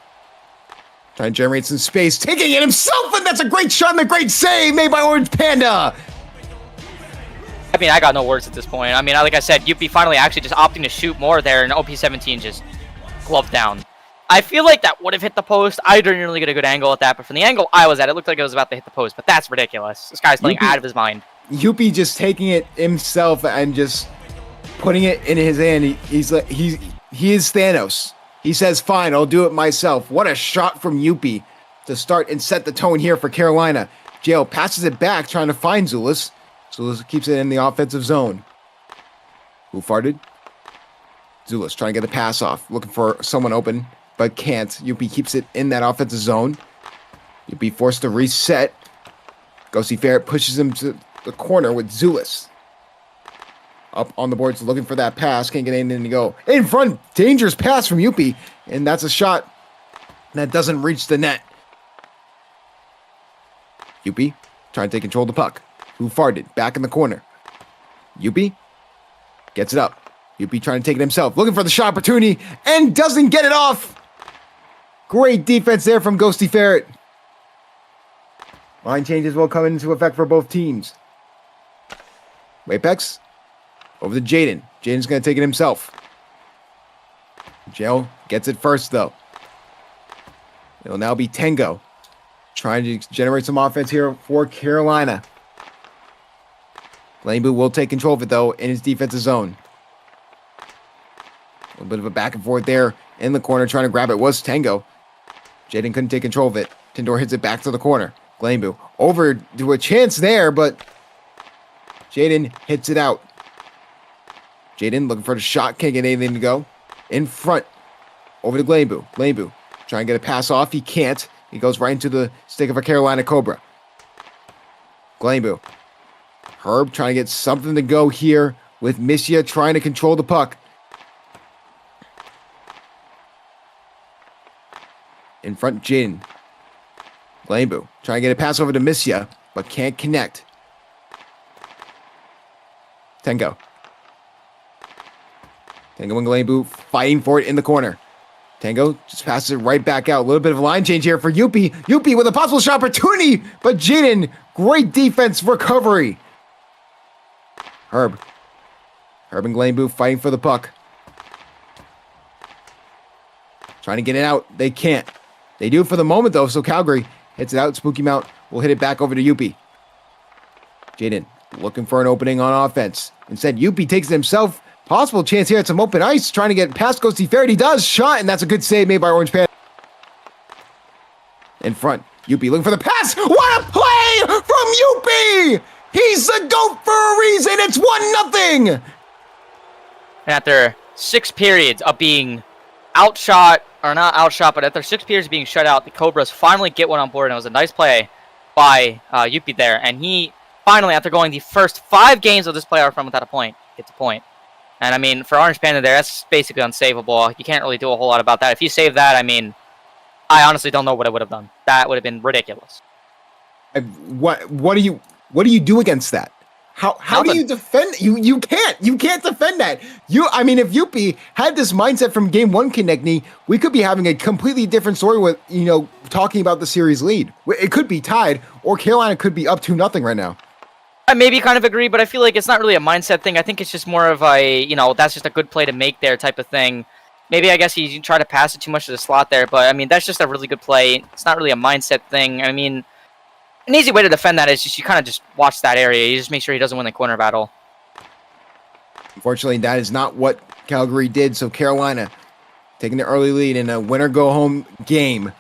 Trying to generate some space. Taking it himself, and that's a great shot and a great save made by Orange Panda. I mean, I got no words at this point. I mean, like I said, Youppi finally actually just opting to shoot more there, and OP17 just gloved down. I feel like that would have hit the post. I didn't really get a good angle at that, but from the angle I was at, it looked like it was about to hit the post, but that's ridiculous. This guy's playing out of his mind. Youppi just taking it himself and just putting it in his hand. He is Thanos. He says, fine, I'll do it myself. What a shot from Youppi to start and set the tone here for Carolina. JL passes it back, trying to find Zulus. Zulus keeps it in the offensive zone. Who farted? Zulus trying to get a pass off, looking for someone open, but can't. Youppi keeps it in that offensive zone. Youppi forced to reset. Ghosty Ferret pushes him to the corner with Zulus. Up on the boards, looking for that pass. Can't get anything to go. In front, dangerous pass from Youppi. And that's a shot that doesn't reach the net. Youppi trying to take control of the puck. Who farted? Back in the corner. Youppi gets it up. Youppi trying to take it himself. Looking for the shot opportunity and doesn't get it off. Great defense there from Ghosty Ferret. Line changes will come into effect for both teams. Apex. Over to Jaden. Jaden's going to take it himself. Jail gets it first, though. It'll now be Tango. Trying to generate some offense here for Carolina. Laneboo will take control of it, though, in his defensive zone. A little bit of a back and forth there in the corner. Trying to grab it was Tango. Jaden couldn't take control of it. Tindor hits it back to the corner. Laneboo over to a chance there, but Jaden hits it out. Jaden looking for the shot, can't get anything to go. In front, over to Glambu. Glambu trying to get a pass off, he can't. He goes right into the stick of a Carolina Cobra. Glambu. Herb trying to get something to go here with Missia trying to control the puck. In front, Jaden. Glambu trying to get a pass over to Missia, but can't connect. Tango. Tango and Glambu fighting for it in the corner. Tango just passes it right back out. A little bit of a line change here for Youppi. Youppi with a possible shot opportunity, but Jaden, great defense recovery. Herb and Glambu fighting for the puck. Trying to get it out. They can't. They do for the moment, though, so Calgary hits it out. Spooky Mount will hit it back over to Youppi. Jaden looking for an opening on offense. Instead, Youppi takes it himself. Possible chance here at some open ice. Trying to get past Ghosty Ferret. He does. Shot, and that's a good save made by Orange Panda. In front, Youppi looking for the pass. What a play from Youppi! He's the GOAT for a reason. It's 1-0. And after 6 periods of being outshot, or not outshot, but after 6 periods of being shut out, the Cobras finally get one on board, and it was a nice play by Youppi there. And he finally, after going the first 5 games of this playoff run without a point, gets a point. And I mean, for Orange Panda there, that's basically unsavable. You can't really do a whole lot about that. If you save that, I mean, I honestly don't know what I would have done. That would have been ridiculous. What do you do against that? How do you defend? You can't defend that. I mean, if Youppi had this mindset from game 1, Konechny, we could be having a completely different story with, talking about the series lead. It could be tied, or Carolina could be up 2-0 right now. I maybe kind of agree, but I feel like it's not really a mindset thing. I think it's just more of a, that's just a good play to make there type of thing. Maybe I guess you try to pass it too much to the slot there, but I mean, that's just a really good play. It's not really a mindset thing. I mean, an easy way to defend that is just you kind of just watch that area. You just make sure he doesn't win the corner battle. Unfortunately, that is not what Calgary did, so Carolina taking the early lead in a winner-go-home game.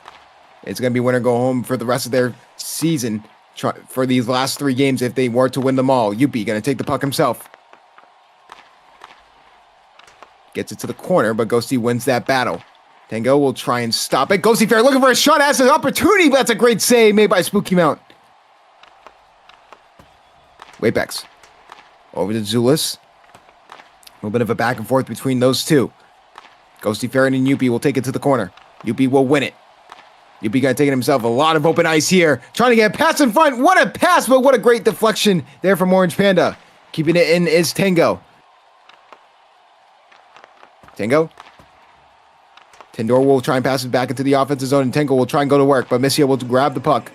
It's going to be winner-go-home for the rest of their season. For these last 3 games, if they were to win them all. Youppi going to take the puck himself. Gets it to the corner, but Ghosty wins that battle. Tango will try and stop it. Ghosty Fair looking for a shot, has an opportunity, but that's a great save made by Spooky Mount. Wapex. Over to Zulus. A little bit of a back and forth between those two. Ghosty Ferret and Youppi will take it to the corner. Youppi will win it. Youppi got taking himself a lot of open ice here. Trying to get a pass in front. What a pass, but what a great deflection there from Orange Panda. Keeping it in is Tango. Tango. Tindor will try and pass it back into the offensive zone, and Tango will try and go to work, but Missia will grab the puck.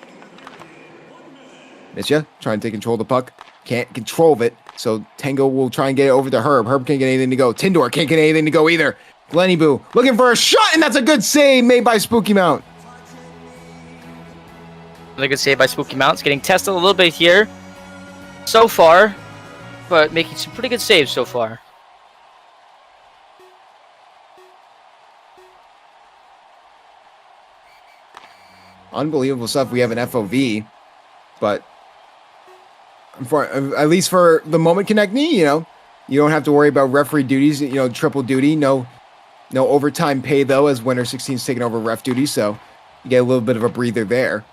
Missia trying to take control of the puck. Can't control it, so Tango will try and get it over to Herb. Herb can't get anything to go. Tindor can't get anything to go either. Glenny Boo looking for a shot, and that's a good save made by Spooky Mount. Really good save by Spooky Mounts, getting tested a little bit here so far, but making some pretty good saves so far. Unbelievable stuff. We have an FOV, but at least for the moment, Konechny, you don't have to worry about referee duties. Triple duty. No overtime pay though, as Winter 16's taking over ref duty, so you get a little bit of a breather there.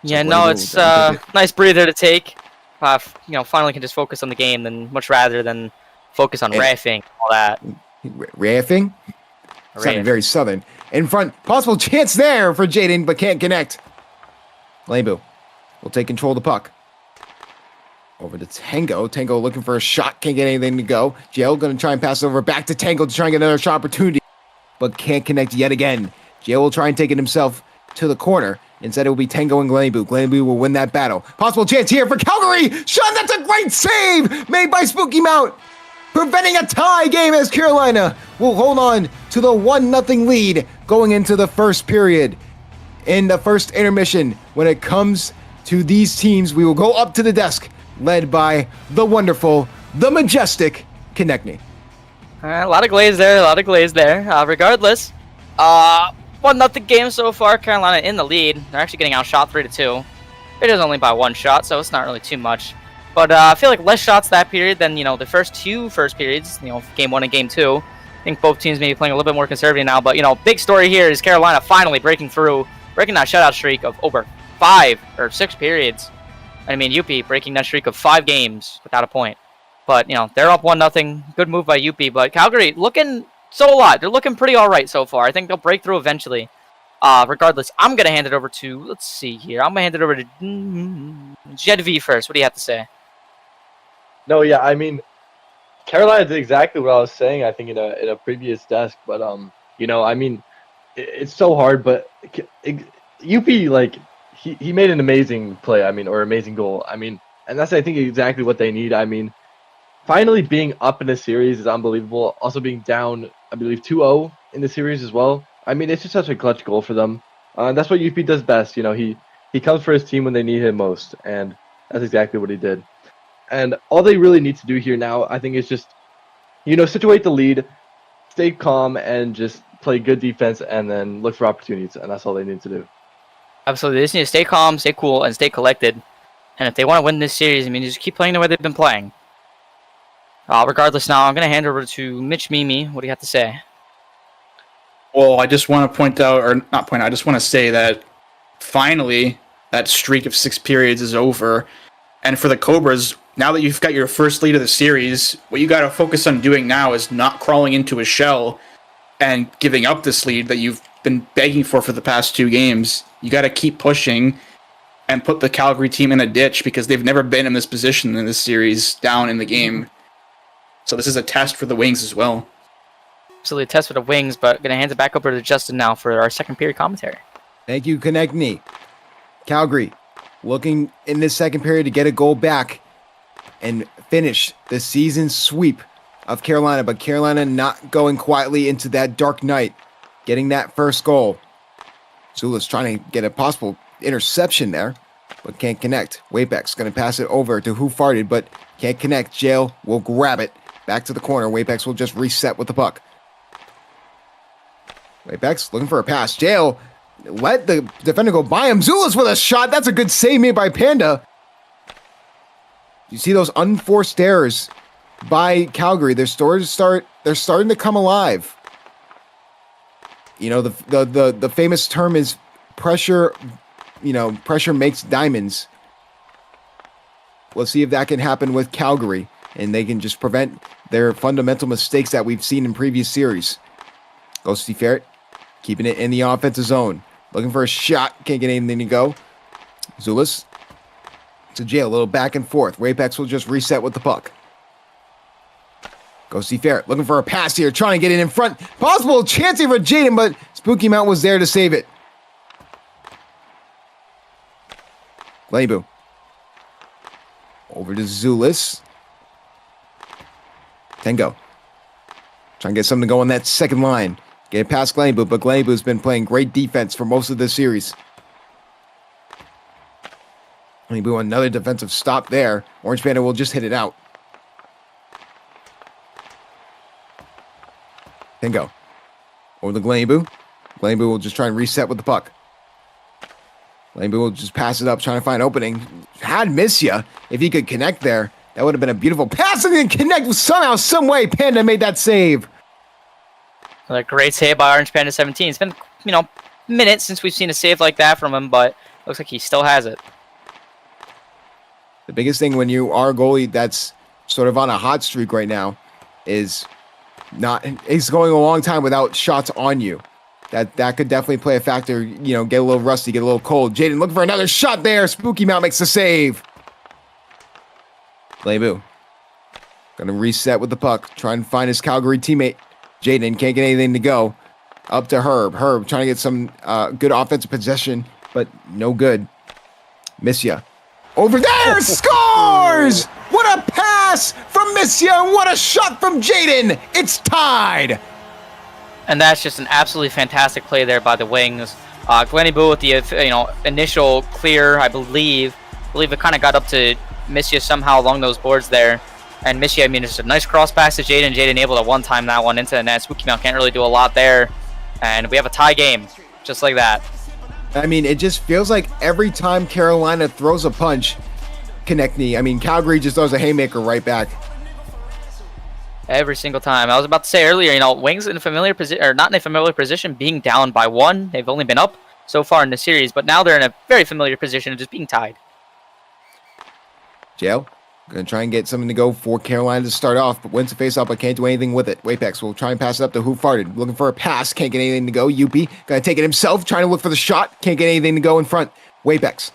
Yeah, no, it's nice breather to take. Finally can just focus on the game, than much rather than focus on reffing and all that. Reffing? Sounded very southern. In front, possible chance there for Jaden, but can't connect. Lambu will take control of the puck. Over to Tango. Tango looking for a shot, can't get anything to go. Jail going to try and pass it over back to Tango to try and get another shot opportunity, but can't connect yet again. Jail will try and take it himself to the corner. Instead, it will be Tango and Glenny Boo. Glenny Boo will win that battle. Possible chance here for Calgary. Shot, that's a great save made by Spooky Mount, preventing a tie game as Carolina will hold on to the 1-0 lead going into the first period. In the first intermission, when it comes to these teams, we will go up to the desk, led by the wonderful, the majestic Konechny. A lot of glaze there, regardless, 1-0 game so far. Carolina in the lead. They're actually getting outshot 3-2. It is only by one shot, so it's not really too much. But I feel like less shots that period than the first two periods. Game 1 and Game 2. I think both teams may be playing a little bit more conservative now. But big story here is Carolina finally breaking that shutout streak of over 5 or 6 periods. I mean, Youppi breaking that streak of 5 games without a point. But they're up 1-0. Good move by Youppi. But Calgary looking they're looking pretty all right so far. I think they'll break through eventually. Regardless, I'm gonna hand it over to. Let's see here. I'm gonna hand it over to Jed V first. What do you have to say? No, yeah, I mean, Carolina did exactly what I was saying, I think, in a previous desk. But I mean, it's so hard. But Youppi, he made an amazing play. I mean, or amazing goal. I mean, and that's, I think, exactly what they need. I mean, finally being up in a series is unbelievable. Also being down, I believe, 2-0 in the series as well. I mean, it's just such a clutch goal for them. That's what Youppi does best. He comes for his team when they need him most, and that's exactly what he did. And all they really need to do here now, I think, is just, situate the lead, stay calm, and just play good defense, and then look for opportunities. And that's all they need to do. Absolutely. They just need to stay calm, stay cool, and stay collected. And if they want to win this series, I mean, just keep playing the way they've been playing. Regardless, now I'm going to hand over to Mitch Mimi. What do you have to say? Well, I just want to point out, or not point out, I just want to say that finally that streak of 6 periods is over. And for the Cobras, now that you've got your first lead of the series, what you got to focus on doing now is not crawling into a shell and giving up this lead that you've been begging for the past 2 games. You got to keep pushing and put the Calgary team in a ditch, because they've never been in this position in this series down in the game. So this is a test for the Wings as well. Absolutely a test for the Wings, but I'm going to hand it back over to Justin now for our second period commentary. Thank you, Konechny. Calgary looking in this second period to get a goal back and finish the season sweep of Carolina, but Carolina not going quietly into that dark night, getting that first goal. Zula's trying to get a possible interception there, but can't connect. Wapex going to pass it over to Who Farted, but can't connect. Jail will grab it back to the corner. Wapex will just reset with the puck. Wapex looking for a pass. Jail let the defender go by him. Zulus with a shot. That's a good save made by Panda. You see those unforced errors by Calgary. They're starting to come alive. The famous term is pressure. Pressure makes diamonds. Let's see if that can happen with Calgary, and they can just prevent their fundamental mistakes that we've seen in previous series. Ghosty Ferret keeping it in the offensive zone. Looking for a shot. Can't get anything to go. Zulus to Jail. A little back and forth. Apex will just reset with the puck. Go see Ferret. Looking for a pass here. Trying to get it in front. Possible chance here for Jaden, but Spooky Mount was there to save it. Glabu. Over to Zulus. Tengo. Trying to get something to go on that second line. Get it past Glabu, but Glabu's been playing great defense for most of this series. Glabu, another defensive stop there. Orange Panda will just hit it out. Tengo. Over the Glabu. Glabu will just try and reset with the puck. Glabu will just pass it up, trying to find opening. Had Missia. If he could connect there, that would have been a beautiful pass and then connect somehow, some way. Panda made that save. Another great save by Orange Panda 17. It's been, minutes since we've seen a save like that from him, but looks like he still has it. The biggest thing when you are a goalie that's sort of on a hot streak right now is it's going a long time without shots on you. That could definitely play a factor, get a little rusty, get a little cold. Jaden looking for another shot there. Spooky Mount makes the save. Glabu. Gonna reset with the puck. Trying to find his Calgary teammate. Jaden can't get anything to go. Up to Herb. Herb trying to get some good offensive possession, but no good. Missia. Over there! Scores! What a pass from Missia and what a shot from Jaden! It's tied! And that's just an absolutely fantastic play there by the Wings. Glenny Boo with the initial clear, I believe it kind of got up to Missia somehow along those boards there. And Missia, just a nice cross pass to Jaden. Jaden able to one-time that one into the net. Spooky Mount can't really do a lot there. And we have a tie game, just like that. It just feels like every time Carolina throws a punch, Konechny, Calgary just throws a haymaker right back. Every single time. I was about to say earlier, Wings in a familiar position, or not in a familiar position, being down by 1. They've only been up so far in the series, but now they're in a very familiar position of just being tied. Jail. Gonna try and get something to go for Carolina to start off, but wins the face-off, but can't do anything with it. Apex will try and pass it up to Who Farted. Looking for a pass, can't get anything to go. Youppi gonna take it himself, trying to look for the shot, can't get anything to go in front. Apex.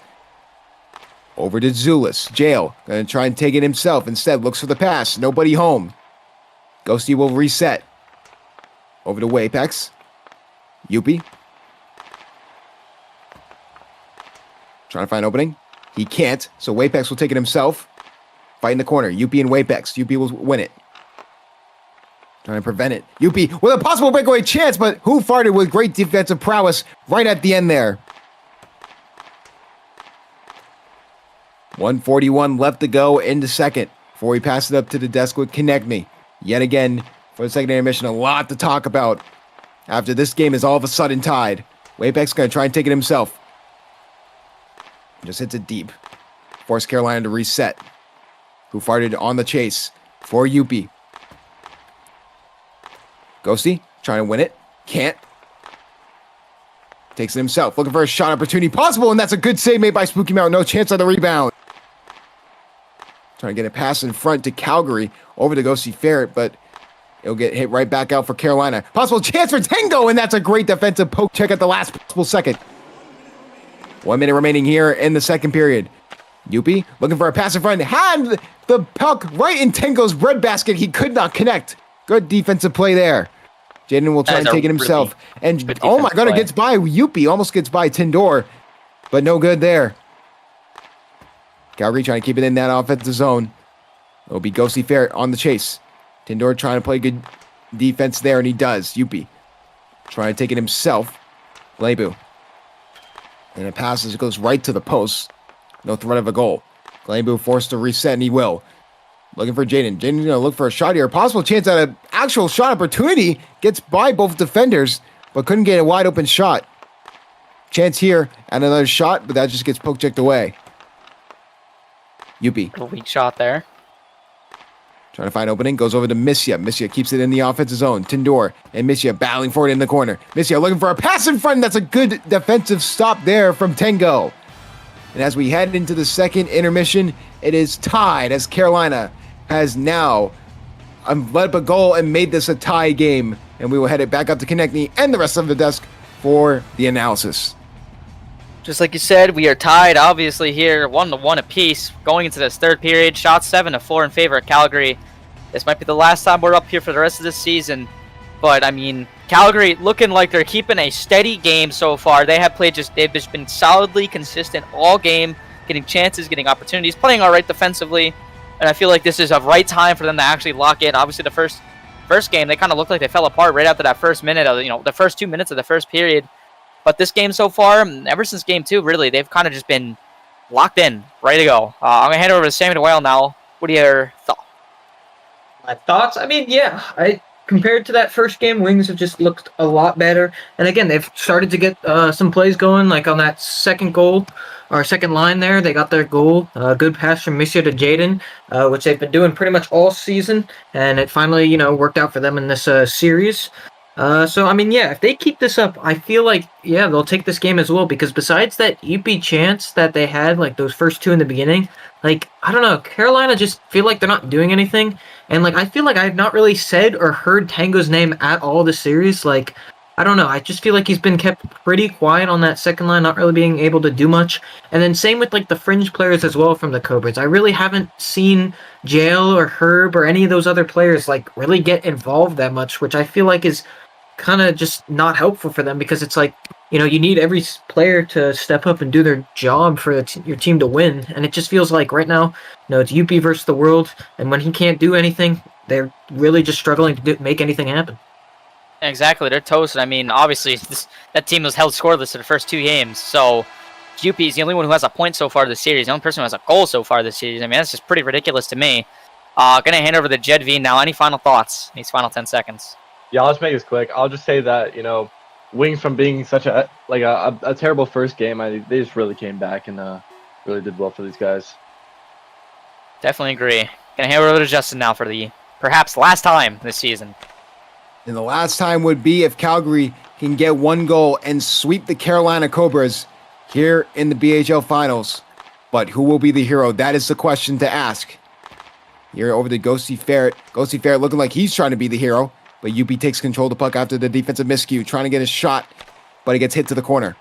Over to Zulus. Jail. Gonna try and take it himself. Instead, looks for the pass. Nobody home. Ghosty will reset. Over to Wapex. Youppi. Trying to find opening. He can't, so Wapex will take it himself. Fight in the corner. Youppi and Wapex. Youppi will win it. Trying to prevent it. Youppi with a possible breakaway chance, but Who Farted with great defensive prowess right at the end there. 1:41 left to go into second before we pass it up to the desk with Konechny. Yet again, for the second intermission, a lot to talk about after this game is all of a sudden tied. Wapex going to try and take it himself. Just hits it deep. Force Carolina to reset. Who Farted on the chase for Youppi. Ghosty trying to win it. Can't. Takes it himself. Looking for a shot opportunity possible, and that's a good save made by Spooky Mountain. No chance on the rebound. Trying to get a pass in front to Calgary over to Ghosty Ferret, but it'll get hit right back out for Carolina. Possible chance for Tango, and that's a great defensive poke check at the last possible second. 1 minute remaining here in the second period. Youppi looking for a pass in front. Had the puck right in Tango's breadbasket. He could not connect. Good defensive play there. Jaden will try and take it himself. And oh my god, it gets by Youppi. Almost gets by Tindor. But no good there. Calgary trying to keep it in that offensive zone. It'll be Ghosty Ferret on the chase. Tindor trying to play good defense there, and he does. Youppi trying to take it himself. Glabu. And it passes. It goes right to the post. No threat of a goal. Glabu forced to reset, and he will. Looking for Jaden. Jaden's going to look for a shot here. Possible chance at an actual shot opportunity. Gets by both defenders, but couldn't get a wide open shot. Chance here at another shot, but that just gets poke checked away. Youppi. A weak shot there. Trying to find opening. Goes over to Missia. Missia keeps it in the offensive zone. Tindor and Missia battling for it in the corner. Missia looking for a pass in front. That's a good defensive stop there from Tango. And as we head into the second intermission, it is tied as Carolina has now led up a goal and made this a tie game. And we will head it back up to Konechny and the rest of the desk for the analysis. Just like you said, we are tied, obviously, here, 1-1 apiece. Going into this third period, shots 7-4 in favor of Calgary. This might be the last time we're up here for the rest of this season. But, I mean, Calgary looking like they're keeping a steady game so far. They've just been solidly consistent all game, getting chances, getting opportunities, playing all right defensively. And I feel like this is a right time for them to actually lock in. Obviously, the first game, they kind of looked like they fell apart right after that first minute of, the first 2 minutes of the first period. But this game so far, ever since game 2, really, they've kind of just been locked in, ready to go. I'm going to hand it over to Sammy DeWale now. What are your thoughts? My thoughts? I mean, yeah, compared to that first game, Wings have just looked a lot better. And again, they've started to get some plays going, like on that second goal, or second line there. They got their goal. Good pass from Monsieur to Jaden, which they've been doing pretty much all season. And it finally, worked out for them in this series. So, I mean, yeah, if they keep this up, I feel like, yeah, they'll take this game as well. Because besides that Youppi chance that they had, like those first two in the beginning, like, I don't know, Carolina just feel like they're not doing anything. And, like, I feel like I've not really said or heard Tango's name at all this series. Like, I don't know. I just feel like he's been kept pretty quiet on that second line, not really being able to do much. And then same with, like, the fringe players as well from the Cobras. I really haven't seen Jail or Herb or any of those other players, like, really get involved that much, which I feel like is kind of just not helpful for them because it's like, you need every player to step up and do their job for your team to win. And it just feels like right now, it's Youppi versus the world. And when he can't do anything, they're really just struggling to make anything happen. Exactly, they're toasted. I mean, obviously, that team was held scoreless in the first 2 games. So, Youppi is the only one who has a point so far this series. The only person who has a goal so far this series. I mean, that's just pretty ridiculous to me. Gonna hand over to Jed V now. Any final thoughts? These final 10 seconds. Yeah, I'll just make this quick. I'll just say that, Wings from being such a terrible first game, they just really came back and really did well for these guys. Definitely agree. Gonna hand over to Justin now for the perhaps last time this season. And the last time would be if Calgary can get 1 goal and sweep the Carolina Cobras here in the BHL Finals. But who will be the hero? That is the question to ask. Here over to Ghosty Ferret. Ghosty Ferret looking like he's trying to be the hero. But Youppi takes control of the puck after the defensive miscue, trying to get a shot, but he gets hit to the corner.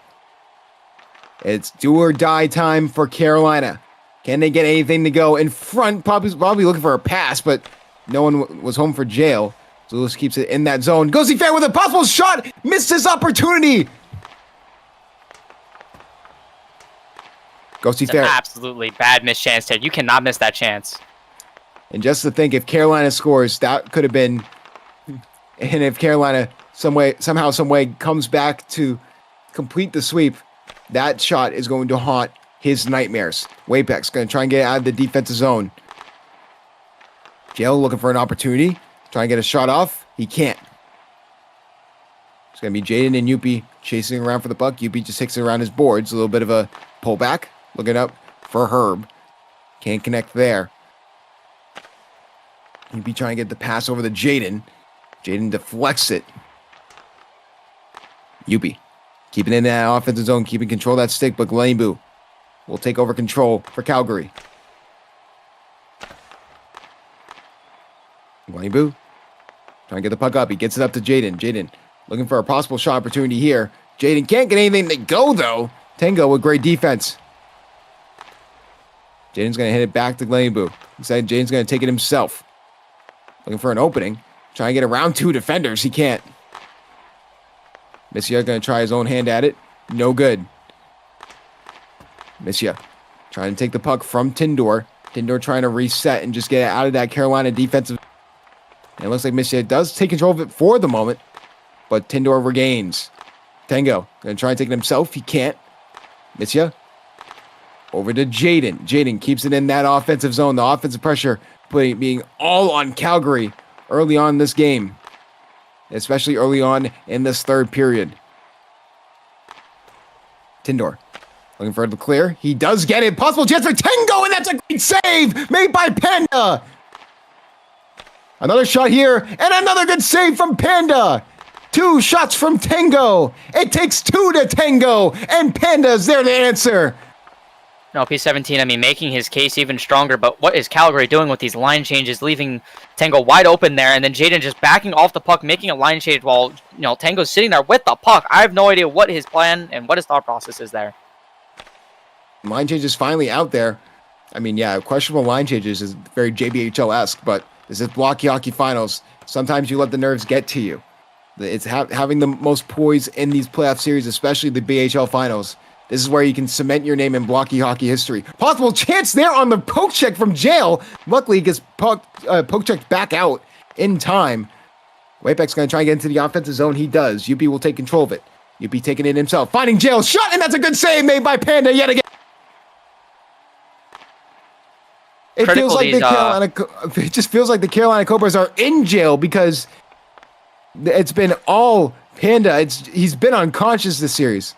It's do or die time for Carolina. Can they get anything to go in front? Probably looking for a pass, but no one was home for jail. So Lewis keeps it in that zone. Ghosty Ferret with a possible shot, missed his opportunity. Ghosty Ferret. Absolutely bad missed chance there. You cannot miss that chance. And just to think, if Carolina scores, that could have been. And if Carolina somehow, some way comes back to complete the sweep, that shot is going to haunt his nightmares. Wapex going to try and get out of the defensive zone. Jail looking for an opportunity. Try and get a shot off. He can't. It's going to be Jaden and Youppi chasing around for the puck. Youppi just takes it around his boards. A little bit of a pullback. Looking up for Herb. Can't connect there. Youppi trying to get the pass over to Jaden. Jaden deflects it. Youppi keeping in that offensive zone, keeping control of that stick, but Glenbu will take over control for Calgary. Glenbu trying to get the puck up. He gets it up to Jaden. Jaden looking for a possible shot opportunity here. Jaden can't get anything to go, though. Tango with great defense. Jaden's going to hit it back to Glenbu. Instead, Jaden's going to take it himself. Looking for an opening. Trying to get around 2 defenders. He can't. Missia going to try his own hand at it. No good. Missia trying to take the puck from Tindor. Tindor trying to reset and just get out of that Carolina defensive. And it looks like Missia does take control of it for the moment. But Tindor regains. Tango going to try and take it himself. He can't. Missia over to Jaden. Jaden keeps it in that offensive zone. The offensive pressure being all on Calgary early on in this game, especially early on in this third period. Tindor looking for the clear. He does get it. Possible chance for Tango, and that's a great save made by Panda. Another shot here, and another good save from Panda. 2 shots from Tango. It takes 2 to Tango, and Panda's there to answer. No, P17, I mean, making his case even stronger, but what is Calgary doing with these line changes, leaving Tango wide open there, and then Jaden just backing off the puck, making a line change while, Tango's sitting there with the puck. I have no idea what his plan and what his thought process is there. Line change is finally out there. I mean, yeah, questionable line changes is very JBHL-esque, but this is Blockey Hockey Finals. Sometimes you let the nerves get to you. It's having the most poise in these playoff series, especially the BHL Finals. This is where you can cement your name in Blockey hockey history. Possible chance there on the poke check from Jail. Luckily, he gets poke checked back out in time. Wapek's going to try and get into the offensive zone. He does. Youppi will take control of it. Youppi taking it himself. Finding Jail. Shot, and that's a good save made by Panda yet again. It feels like it just feels like the Carolina Cobras are in jail because it's been all Panda. He's been unconscious this series.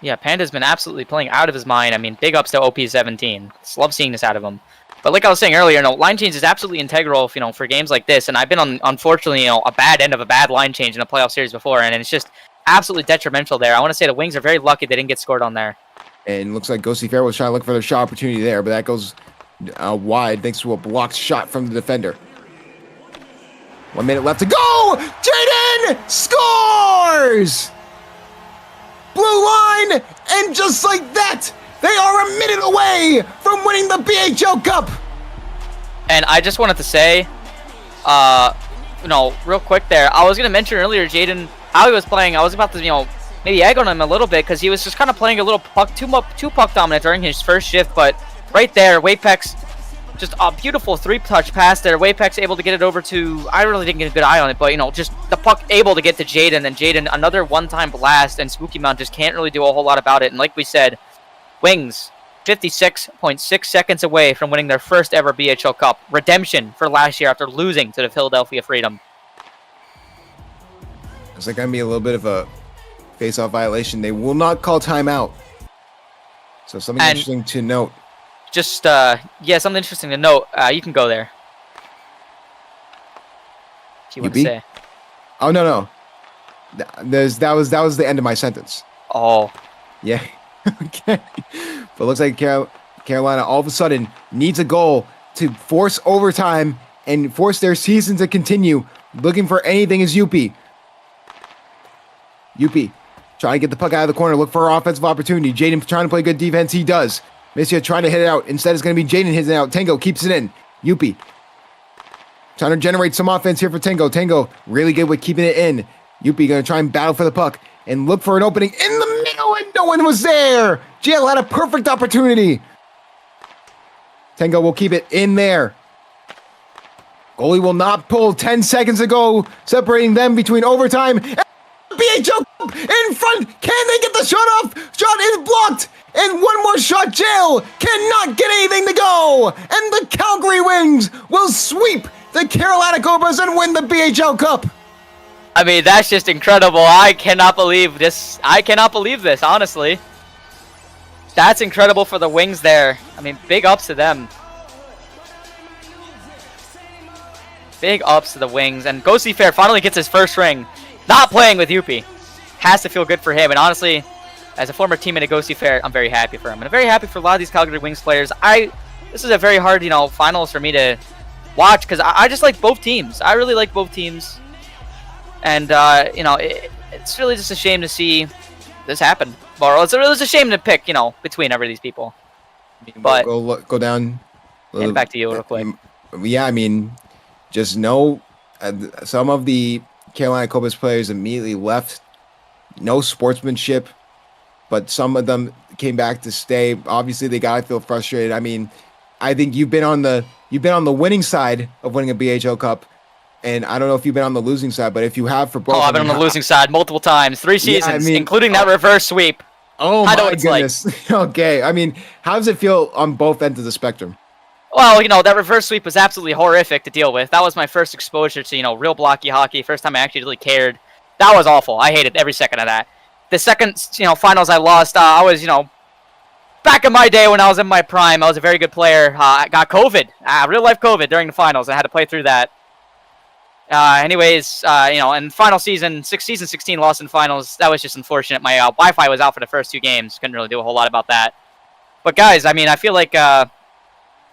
Yeah, Panda's been absolutely playing out of his mind. I mean, big ups to OP17. Just love seeing this out of him. But like I was saying earlier, line change is absolutely integral, for games like this. And I've been on, unfortunately, a bad end of a bad line change in a playoff series before, and it's just absolutely detrimental there. I want to say the Wings are very lucky they didn't get scored on there. And looks like Ghosty Fair was trying to look for the shot opportunity there, but that goes wide thanks to a blocked shot from the defender. 1 minute left to go. Jaden scores! Blue line, and just like that, they are a minute away from winning the BHL Cup. And I just wanted to say, real quick there, I was going to mention earlier, Jaden, how he was playing. I was about to, maybe egg on him a little bit because he was just kind of playing a little too puck dominant during his first shift. But right there, Wapek's just a beautiful 3-touch pass there. Wapek's able to get it over to, I really didn't get a good eye on it, but, just the puck able to get to Jaden, and Jaden, another one-time blast, and Spooky Mount just can't really do a whole lot about it. And like we said, Wings, 56.6 seconds away from winning their first ever BHL Cup. Redemption for last year after losing to the Philadelphia Freedom. It's going to be a little bit of a face-off violation. They will not call timeout. So something interesting to note. Just, something interesting to note. You can go there. If you want to say. Oh, no. That was the end of my sentence. Oh. Yeah. Okay. But it looks like Carolina all of a sudden needs a goal to force overtime and force their season to continue. Looking for anything is Youppi. Youppi trying to get the puck out of the corner. Look for an offensive opportunity. Jaden trying to play good defense. He does. Missia trying to hit it out. Instead, it's going to be Jaden hitting it out. Tango keeps it in. Youppi trying to generate some offense here for Tango. Tango really good with keeping it in. Youppi going to try and battle for the puck and look for an opening in the middle, and no one was there. Jail had a perfect opportunity. Tango will keep it in there. Goalie will not pull. 10 seconds ago, separating them between overtime. BHL in front. Can they get the shot off? Shot is blocked. And one more shot. Jail cannot get anything to go. And the Calgary Wings will sweep the Carolina Cobras and win the BHL Cup. I mean, that's just incredible. I cannot believe this. Honestly. That's incredible for the Wings there. I mean, big ups to them. Big ups to the Wings. And Ghosty Fair finally gets his first ring. Not playing with Youppi. Has to feel good for him. And honestly, as a former teammate of Ghosty Fair, I'm very happy for him. And I'm very happy for a lot of these Calgary Wings players. This is a very hard, finals for me to watch because I just like both teams. I really like both teams. And, it's really just a shame to see this happen. Or it's a shame to pick, between every these people. But go down. And back to you real quick. Yeah, I mean, just know some of the Carolina Cobras players immediately left. No sportsmanship, but some of them came back to stay. Obviously, they gotta feel frustrated. I mean, I think you've been on the winning side of winning a BHL Cup. And I don't know if you've been on the losing side, but if you have for both... Oh, I've been on the losing side multiple times. 3 seasons, including that reverse sweep. Oh, my goodness. Like. Okay, I mean, how does it feel on both ends of the spectrum? Well, that reverse sweep was absolutely horrific to deal with. That was my first exposure to, real blocky hockey. First time I actually really cared. That was awful. I hated every second of that. The second, finals I lost, I was, back in my day when I was in my prime, I was a very good player. I got COVID, real-life COVID during the finals. I had to play through that. And final season 16 lost in finals. That was just unfortunate. My Wi-Fi was out for the first 2 games. Couldn't really do a whole lot about that. But guys, I mean, I feel like I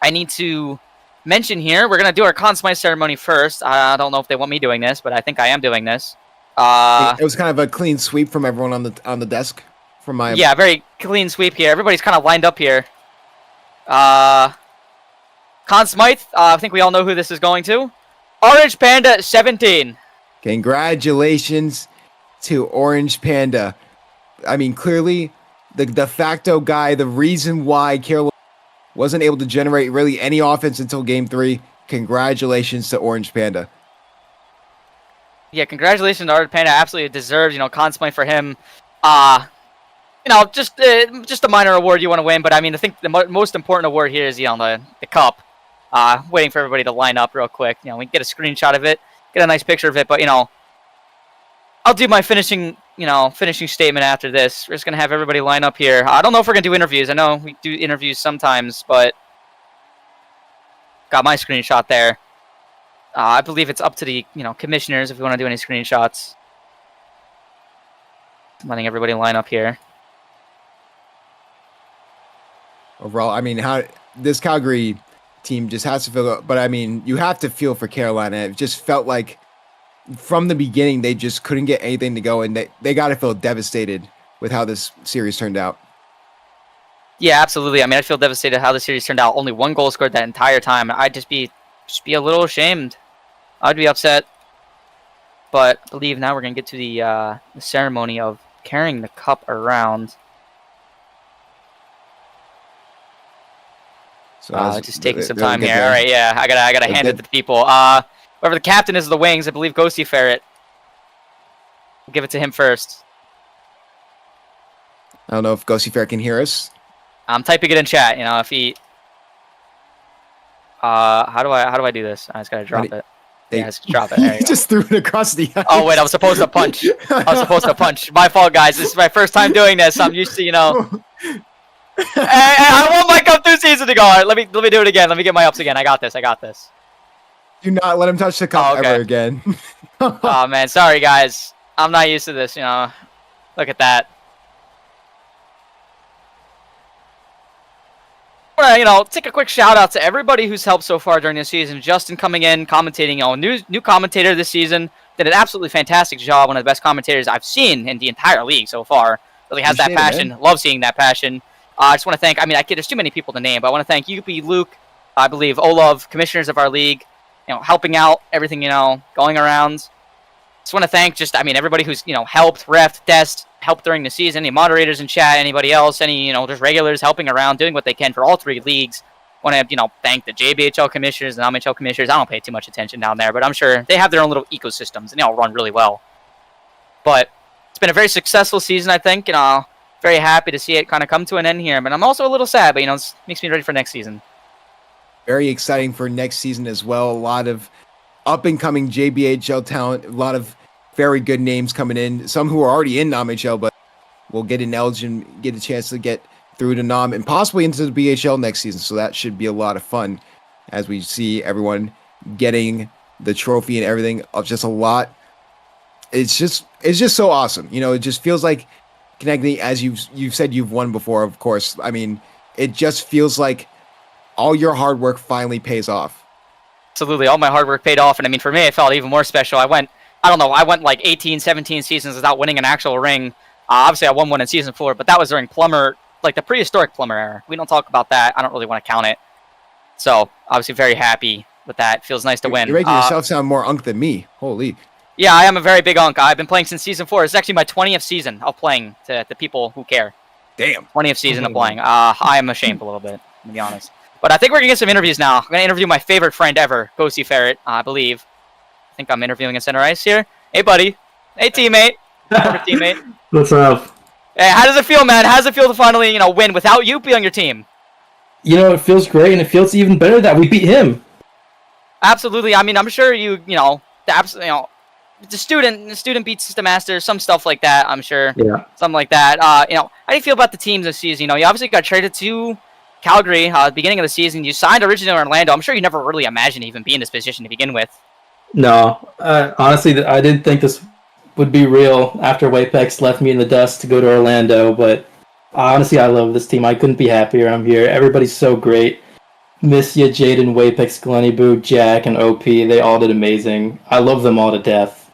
need to mention here, we're going to do our Conn Smythe ceremony first. I don't know if they want me doing this, but I think I am doing this. It was kind of a clean sweep from everyone on the desk. From my Yeah, very clean sweep here. Everybody's kind of lined up here. Conn Smythe, I think we all know who this is going to. Orange Panda 17. Congratulations to Orange Panda. I mean, clearly, the de facto guy, the reason why Carolina wasn't able to generate really any offense until Game 3. Congratulations to Orange Panda. Yeah, congratulations to Orange Panda. Absolutely deserves, Conn Smythe for him. Just a minor award you want to win, but I mean, I think the most important award here is, the cup. Waiting for everybody to line up real quick. We can get a screenshot of it, get a nice picture of it, but, I'll do my finishing statement after this. We're just going to have everybody line up here. I don't know if we're going to do interviews. I know we do interviews sometimes, but got my screenshot there. I believe it's up to the, commissioners if we want to do any screenshots. I'm letting everybody line up here. Overall, I mean, how this Calgary team just has to feel, but I mean, you have to feel for Carolina. It just felt like from the beginning, they just couldn't get anything to go, and they got to feel devastated with how this series turned out. Yeah, absolutely. I mean, I feel devastated how the series turned out. Only one goal scored that entire time. I'd just be a little ashamed. I'd be upset. But I believe now we're going to get to the ceremony of carrying the cup around. So just taking some time here. All right, yeah, I gotta hand it to the people. Whoever the captain is of the Wings, I believe Ghosty Ferret. We'll give it to him first. I don't know if Ghosty Ferret can hear us. I'm typing it in chat. If he. How do I do this? I just gotta drop it. Yeah, just drop it. There you He just threw it across the ice. Oh wait, I was supposed to punch. My fault, guys. This is my first time doing this. I'm used to, hey, I want my cup 2 seasons ago. All right, let me do it again. Let me get my ups again. I got this. Do not let him touch the cup ever again. Oh man, sorry guys. I'm not used to this. Look at that. I want to, take a quick shout out to everybody who's helped so far during this season. Justin coming in, commentating, new commentator this season. Did an absolutely fantastic job. One of the best commentators I've seen in the entire league so far. Really has that passion. Love seeing that passion. I just want to thank, there's too many people to name, but I want to thank Youppi, Luke, I believe ohLuvv, commissioners of our league, helping out, everything, going around. Just want to thank everybody who's, helped, refed, test, helped during the season, any moderators in chat, anybody else, any, just regulars helping around, doing what they can for all 3 leagues. Want to, thank the JBHL commissioners and MHL commissioners. I don't pay too much attention down there, but I'm sure they have their own little ecosystems, and they all run really well. But it's been a very successful season, I think, very happy to see it kind of come to an end here, but I'm also a little sad, but it makes me ready for next season. Very exciting for next season as well. A lot of up-and-coming JBHL talent, a lot of very good names coming in. Some who are already in NAMHL, but will get an eligible, get a chance to get through to NAM and possibly into the BHL next season. So that should be a lot of fun as we see everyone getting the trophy and everything. Just a lot. It's just so awesome. It just feels like connecting, as you've said you've won before, of course. I mean, it just feels like all your hard work finally pays off. Absolutely, all my hard work paid off, and for me, it felt even more special. I went like 18, 17 seasons without winning an actual ring. Obviously, I won one in season 4, but that was during Plumber, like the prehistoric Plumber era. We don't talk about that. I don't really want to count it. So, obviously, very happy with that. Feels nice to win. You're making yourself sound more unk than me. Holy. Yeah, I am a very big unk. I've been playing since season 4. It's actually my 20th season of playing to the people who care. Damn. 20th season of playing. I am ashamed a little bit, to be honest. But I think we're going to get some interviews now. I'm going to interview my favorite friend ever, Ghosty Ferret, I believe. I think I'm interviewing in center ice here. Hey, buddy. Hey, teammate. Former teammate. What's up? Hey, how does it feel, man? How does it feel to finally, win without Youppi on your team? It feels great, and it feels even better that we beat him. Absolutely. I'm sure the student beats the master, some stuff like that, I'm sure. Yeah. Something like that. How do you feel about the teams this season? You obviously got traded to Calgary at the beginning of the season. You signed originally in Orlando. I'm sure you never really imagined even being in this position to begin with. No. Honestly, I didn't think this would be real after Wapex left me in the dust to go to Orlando, but Honestly, I love this team. I couldn't be happier. I'm here. Everybody's so great. Miss ya, Jaden, Wapex, Glenny Boo, Jack, and OP. They all did amazing. I love them all to death.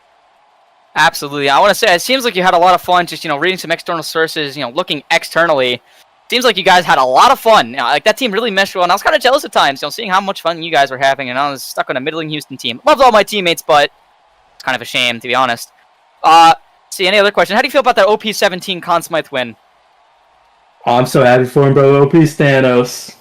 Absolutely. I want to say, it seems like you had a lot of fun just, reading some external sources, looking externally. Seems like you guys had a lot of fun. Like, that team really meshed well, and I was kind of jealous at times, seeing how much fun you guys were having, and I was stuck on a middling Houston team. Loved all my teammates, but it's kind of a shame, to be honest. See, any other question? How do you feel about that OP17 Conn Smythe win? Oh, I'm so happy for him, bro. OP Stanos.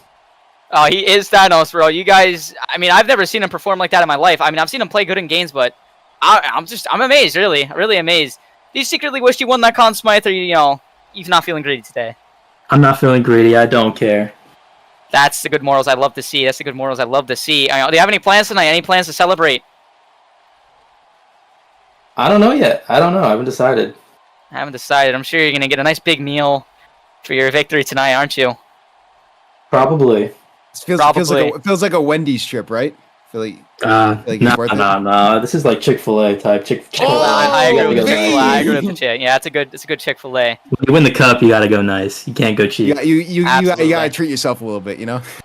Oh, he is Thanos, bro. You guys, I've never seen him perform like that in my life. I've seen him play good in games, but I'm amazed, really amazed. Do you secretly wish you won that Conn Smythe, or you're not feeling greedy today? I'm not feeling greedy. I don't care. That's the good morals I love to see. Do you have any plans tonight? Any plans to celebrate? I don't know yet. I haven't decided. I'm sure you're gonna get a nice big meal for your victory tonight, aren't you? Probably. It feels like a Wendy's trip, right? Like it's worth it. No. This is like Chick-fil-A type. Chick-fil-A. I agree with Chick-fil-A. I agree with the Chick. Yeah, it's a good Chick-fil-A. When you win the cup, you gotta go nice. You can't go cheap. You gotta treat yourself a little bit,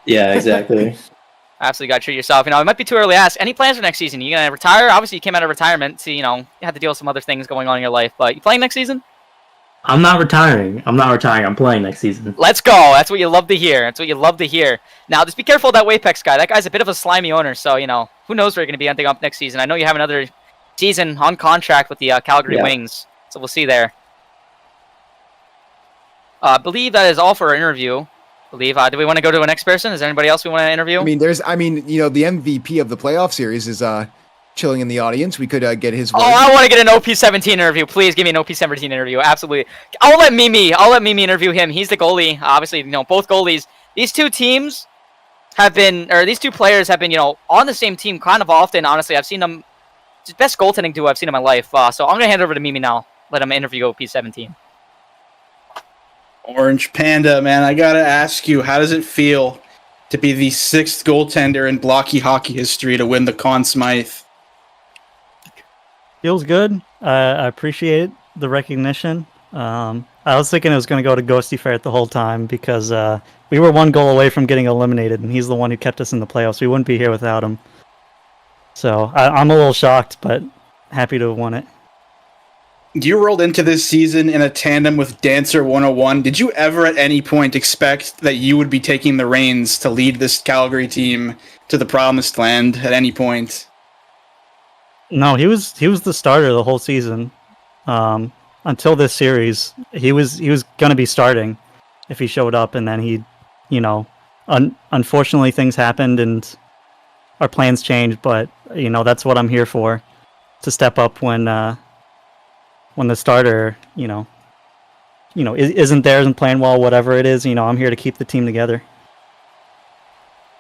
Yeah, exactly. Absolutely gotta treat yourself. It might be too early to ask. Any plans for next season? You gonna retire? Obviously, you came out of retirement, so you had to deal with some other things going on in your life. But you playing next season? I'm not retiring. I'm playing next season. Let's go. That's what you love to hear. Now, just be careful of that Wapex guy. That guy's a bit of a slimy owner, so, who knows where you're going to be ending up next season. I know you have another season on contract with the Calgary Wings, so we'll see there. I believe that is all for our interview. Do we want to go to the next person? Is there anybody else we want to interview? The MVP of the playoff series is chilling in the audience. We could get his word. Oh, I want to get an OP17 interview. Please give me an OP17 interview. Absolutely. I'll let Mimi interview him. He's the goalie. Obviously, both goalies. These two players have been, on the same team kind of often. Honestly, I've seen them. It's the best goaltending duo I've seen in my life. So I'm going to hand it over to Mimi now. Let him interview OP17. Orange Panda, man, I gotta ask you, how does it feel to be the 6th goaltender in Blockey hockey history to win the Conn Smythe? Feels good. I appreciate the recognition. I was thinking it was going to go to Ghosty Ferret the whole time because we were 1 goal away from getting eliminated, and he's the one who kept us in the playoffs. We wouldn't be here without him. So I'm a little shocked, but happy to have won it. You rolled into this season in a tandem with Dancer 101. Did you ever at any point expect that you would be taking the reins to lead this Calgary team to the promised land at any point? No, he was the starter the whole season. Until this series, he was going to be starting if he showed up, and then he, unfortunately things happened and our plans changed. But that's what I'm here for, to step up when the starter, isn't there, isn't playing well, whatever it is. I'm here to keep the team together.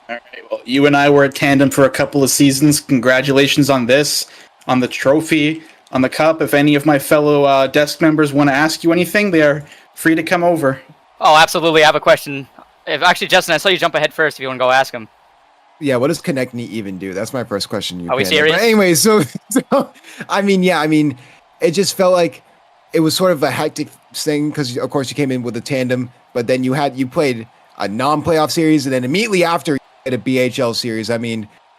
All right. Well, you and I were a tandem for a couple of seasons. Congratulations on this, on the trophy, on the cup. If any of my fellow desk members want to ask you anything, they are free to come over. Oh, absolutely. I have a question. Actually, Justin, I saw you jump ahead first if you want to go ask him. Yeah, what does Connect Me even do? That's my first question. Are we serious? But anyway, so it just felt like it was sort of a hectic thing because, of course, you came in with a tandem, but then you played a non-playoff series, and then immediately after you played a BHL series.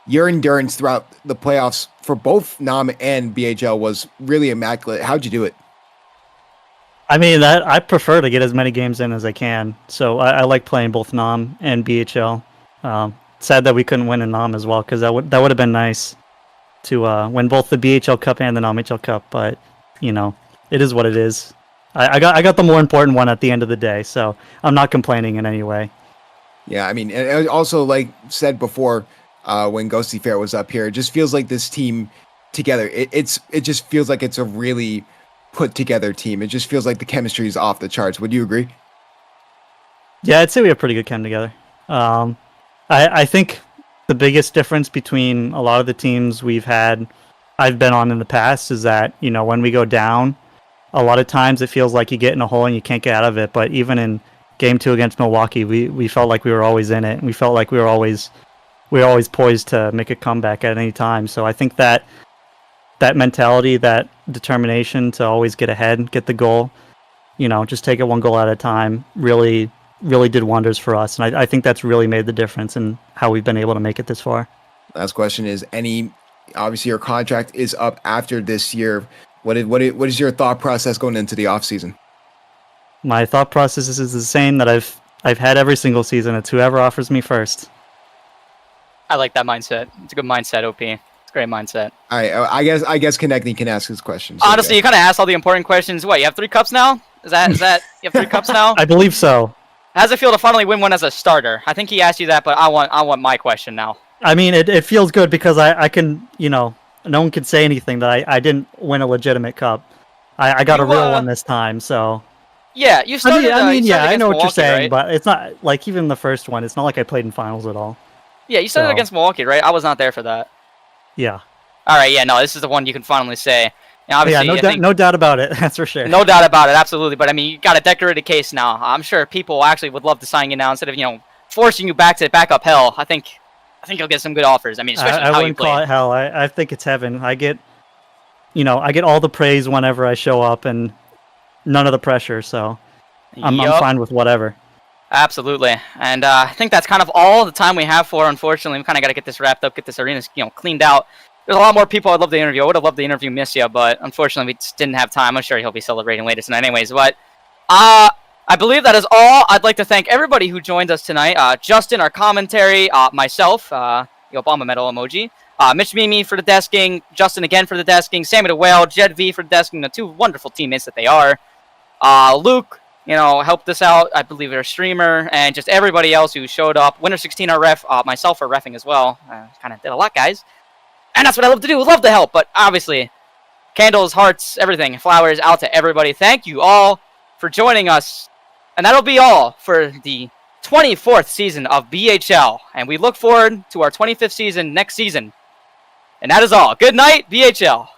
Your endurance throughout the playoffs for both NOM and BHL was really immaculate. How'd you do it? I prefer to get as many games in as I can, so I like playing both NOM and BHL. Sad that we couldn't win in NOM as well, because that would have been nice to win both the BHL Cup and the NOMHL Cup, but it is what it is. I got the more important one at the end of the day, so I'm not complaining in any way. Yeah, and also, like said before, when Ghosty Fair was up here, it just feels like this team together. It just feels like it's a really put together team. It just feels like the chemistry is off the charts. Would you agree? Yeah, I'd say we have pretty good chem together. I think the biggest difference between a lot of the teams I've been on in the past is that, when we go down, a lot of times it feels like you get in a hole and you can't get out of it. But even in Game 2 against Milwaukee, we felt like we were always in it, and we felt like we were always poised to make a comeback at any time. So I think that mentality, that determination to always get ahead, get the goal, just take it one goal at a time really did wonders for us. And I think that's really made the difference in how we've been able to make it this far. Last question is obviously your contract is up after this year. What is your thought process going into the off season? My thought process is the same that I've had every single season. It's whoever offers me first. I like that mindset. It's a good mindset, OP. It's a great mindset. All right, I guess Connecting can ask his questions. Honestly, you kind of asked all the important questions. What, you have 3 cups now? Is that you have 3 cups now? I believe so. How does it feel to finally win one as a starter? I think he asked you that, but I want my question now. I mean, it feels good because I can, no one can say anything that I didn't win a legitimate cup. I got a real one this time, so. Yeah, you started. I know what you're saying, right? but it's not like even the first one. It's not like I played in finals at all. Yeah, you started against Milwaukee, right? I was not there for that. Yeah. All right, yeah, no, this is the one you can finally say. Now, obviously, no doubt about it. That's for sure. No doubt about it, absolutely. But I mean, you got a decorated case now. I'm sure people actually would love to sign you now instead of forcing you back to backup hell. I think you'll get some good offers. I mean, especially I how you wouldn't play. call it hell. I think it's heaven. I get all the praise whenever I show up and none of the pressure. So I'm fine with whatever. Absolutely. And I think that's kind of all the time we have for. Unfortunately, we kind of got to get this wrapped up, get this arena cleaned out. There's a lot more people I'd love to interview. I would have loved to interview Missia, but unfortunately, we just didn't have time. I'm sure he'll be celebrating later tonight anyways. But I believe that is all. I'd like to thank everybody who joined us tonight. Justin, our commentary, myself, the Obama medal emoji, Mitch Mimi for the desking, Justin again for the desking, Sammy the Whale, Jed V for the desking, the 2 wonderful teammates that they are. Luke, helped us out. I believe our streamer, and just everybody else who showed up. Winner 16, our ref, myself for reffing as well. Kind of did a lot, guys. And that's what I love to do. Love to help, but obviously, candles, hearts, everything, flowers out to everybody. Thank you all for joining us. And that'll be all for the 24th season of BHL. And we look forward to our 25th season next season. And that is all. Good night, BHL.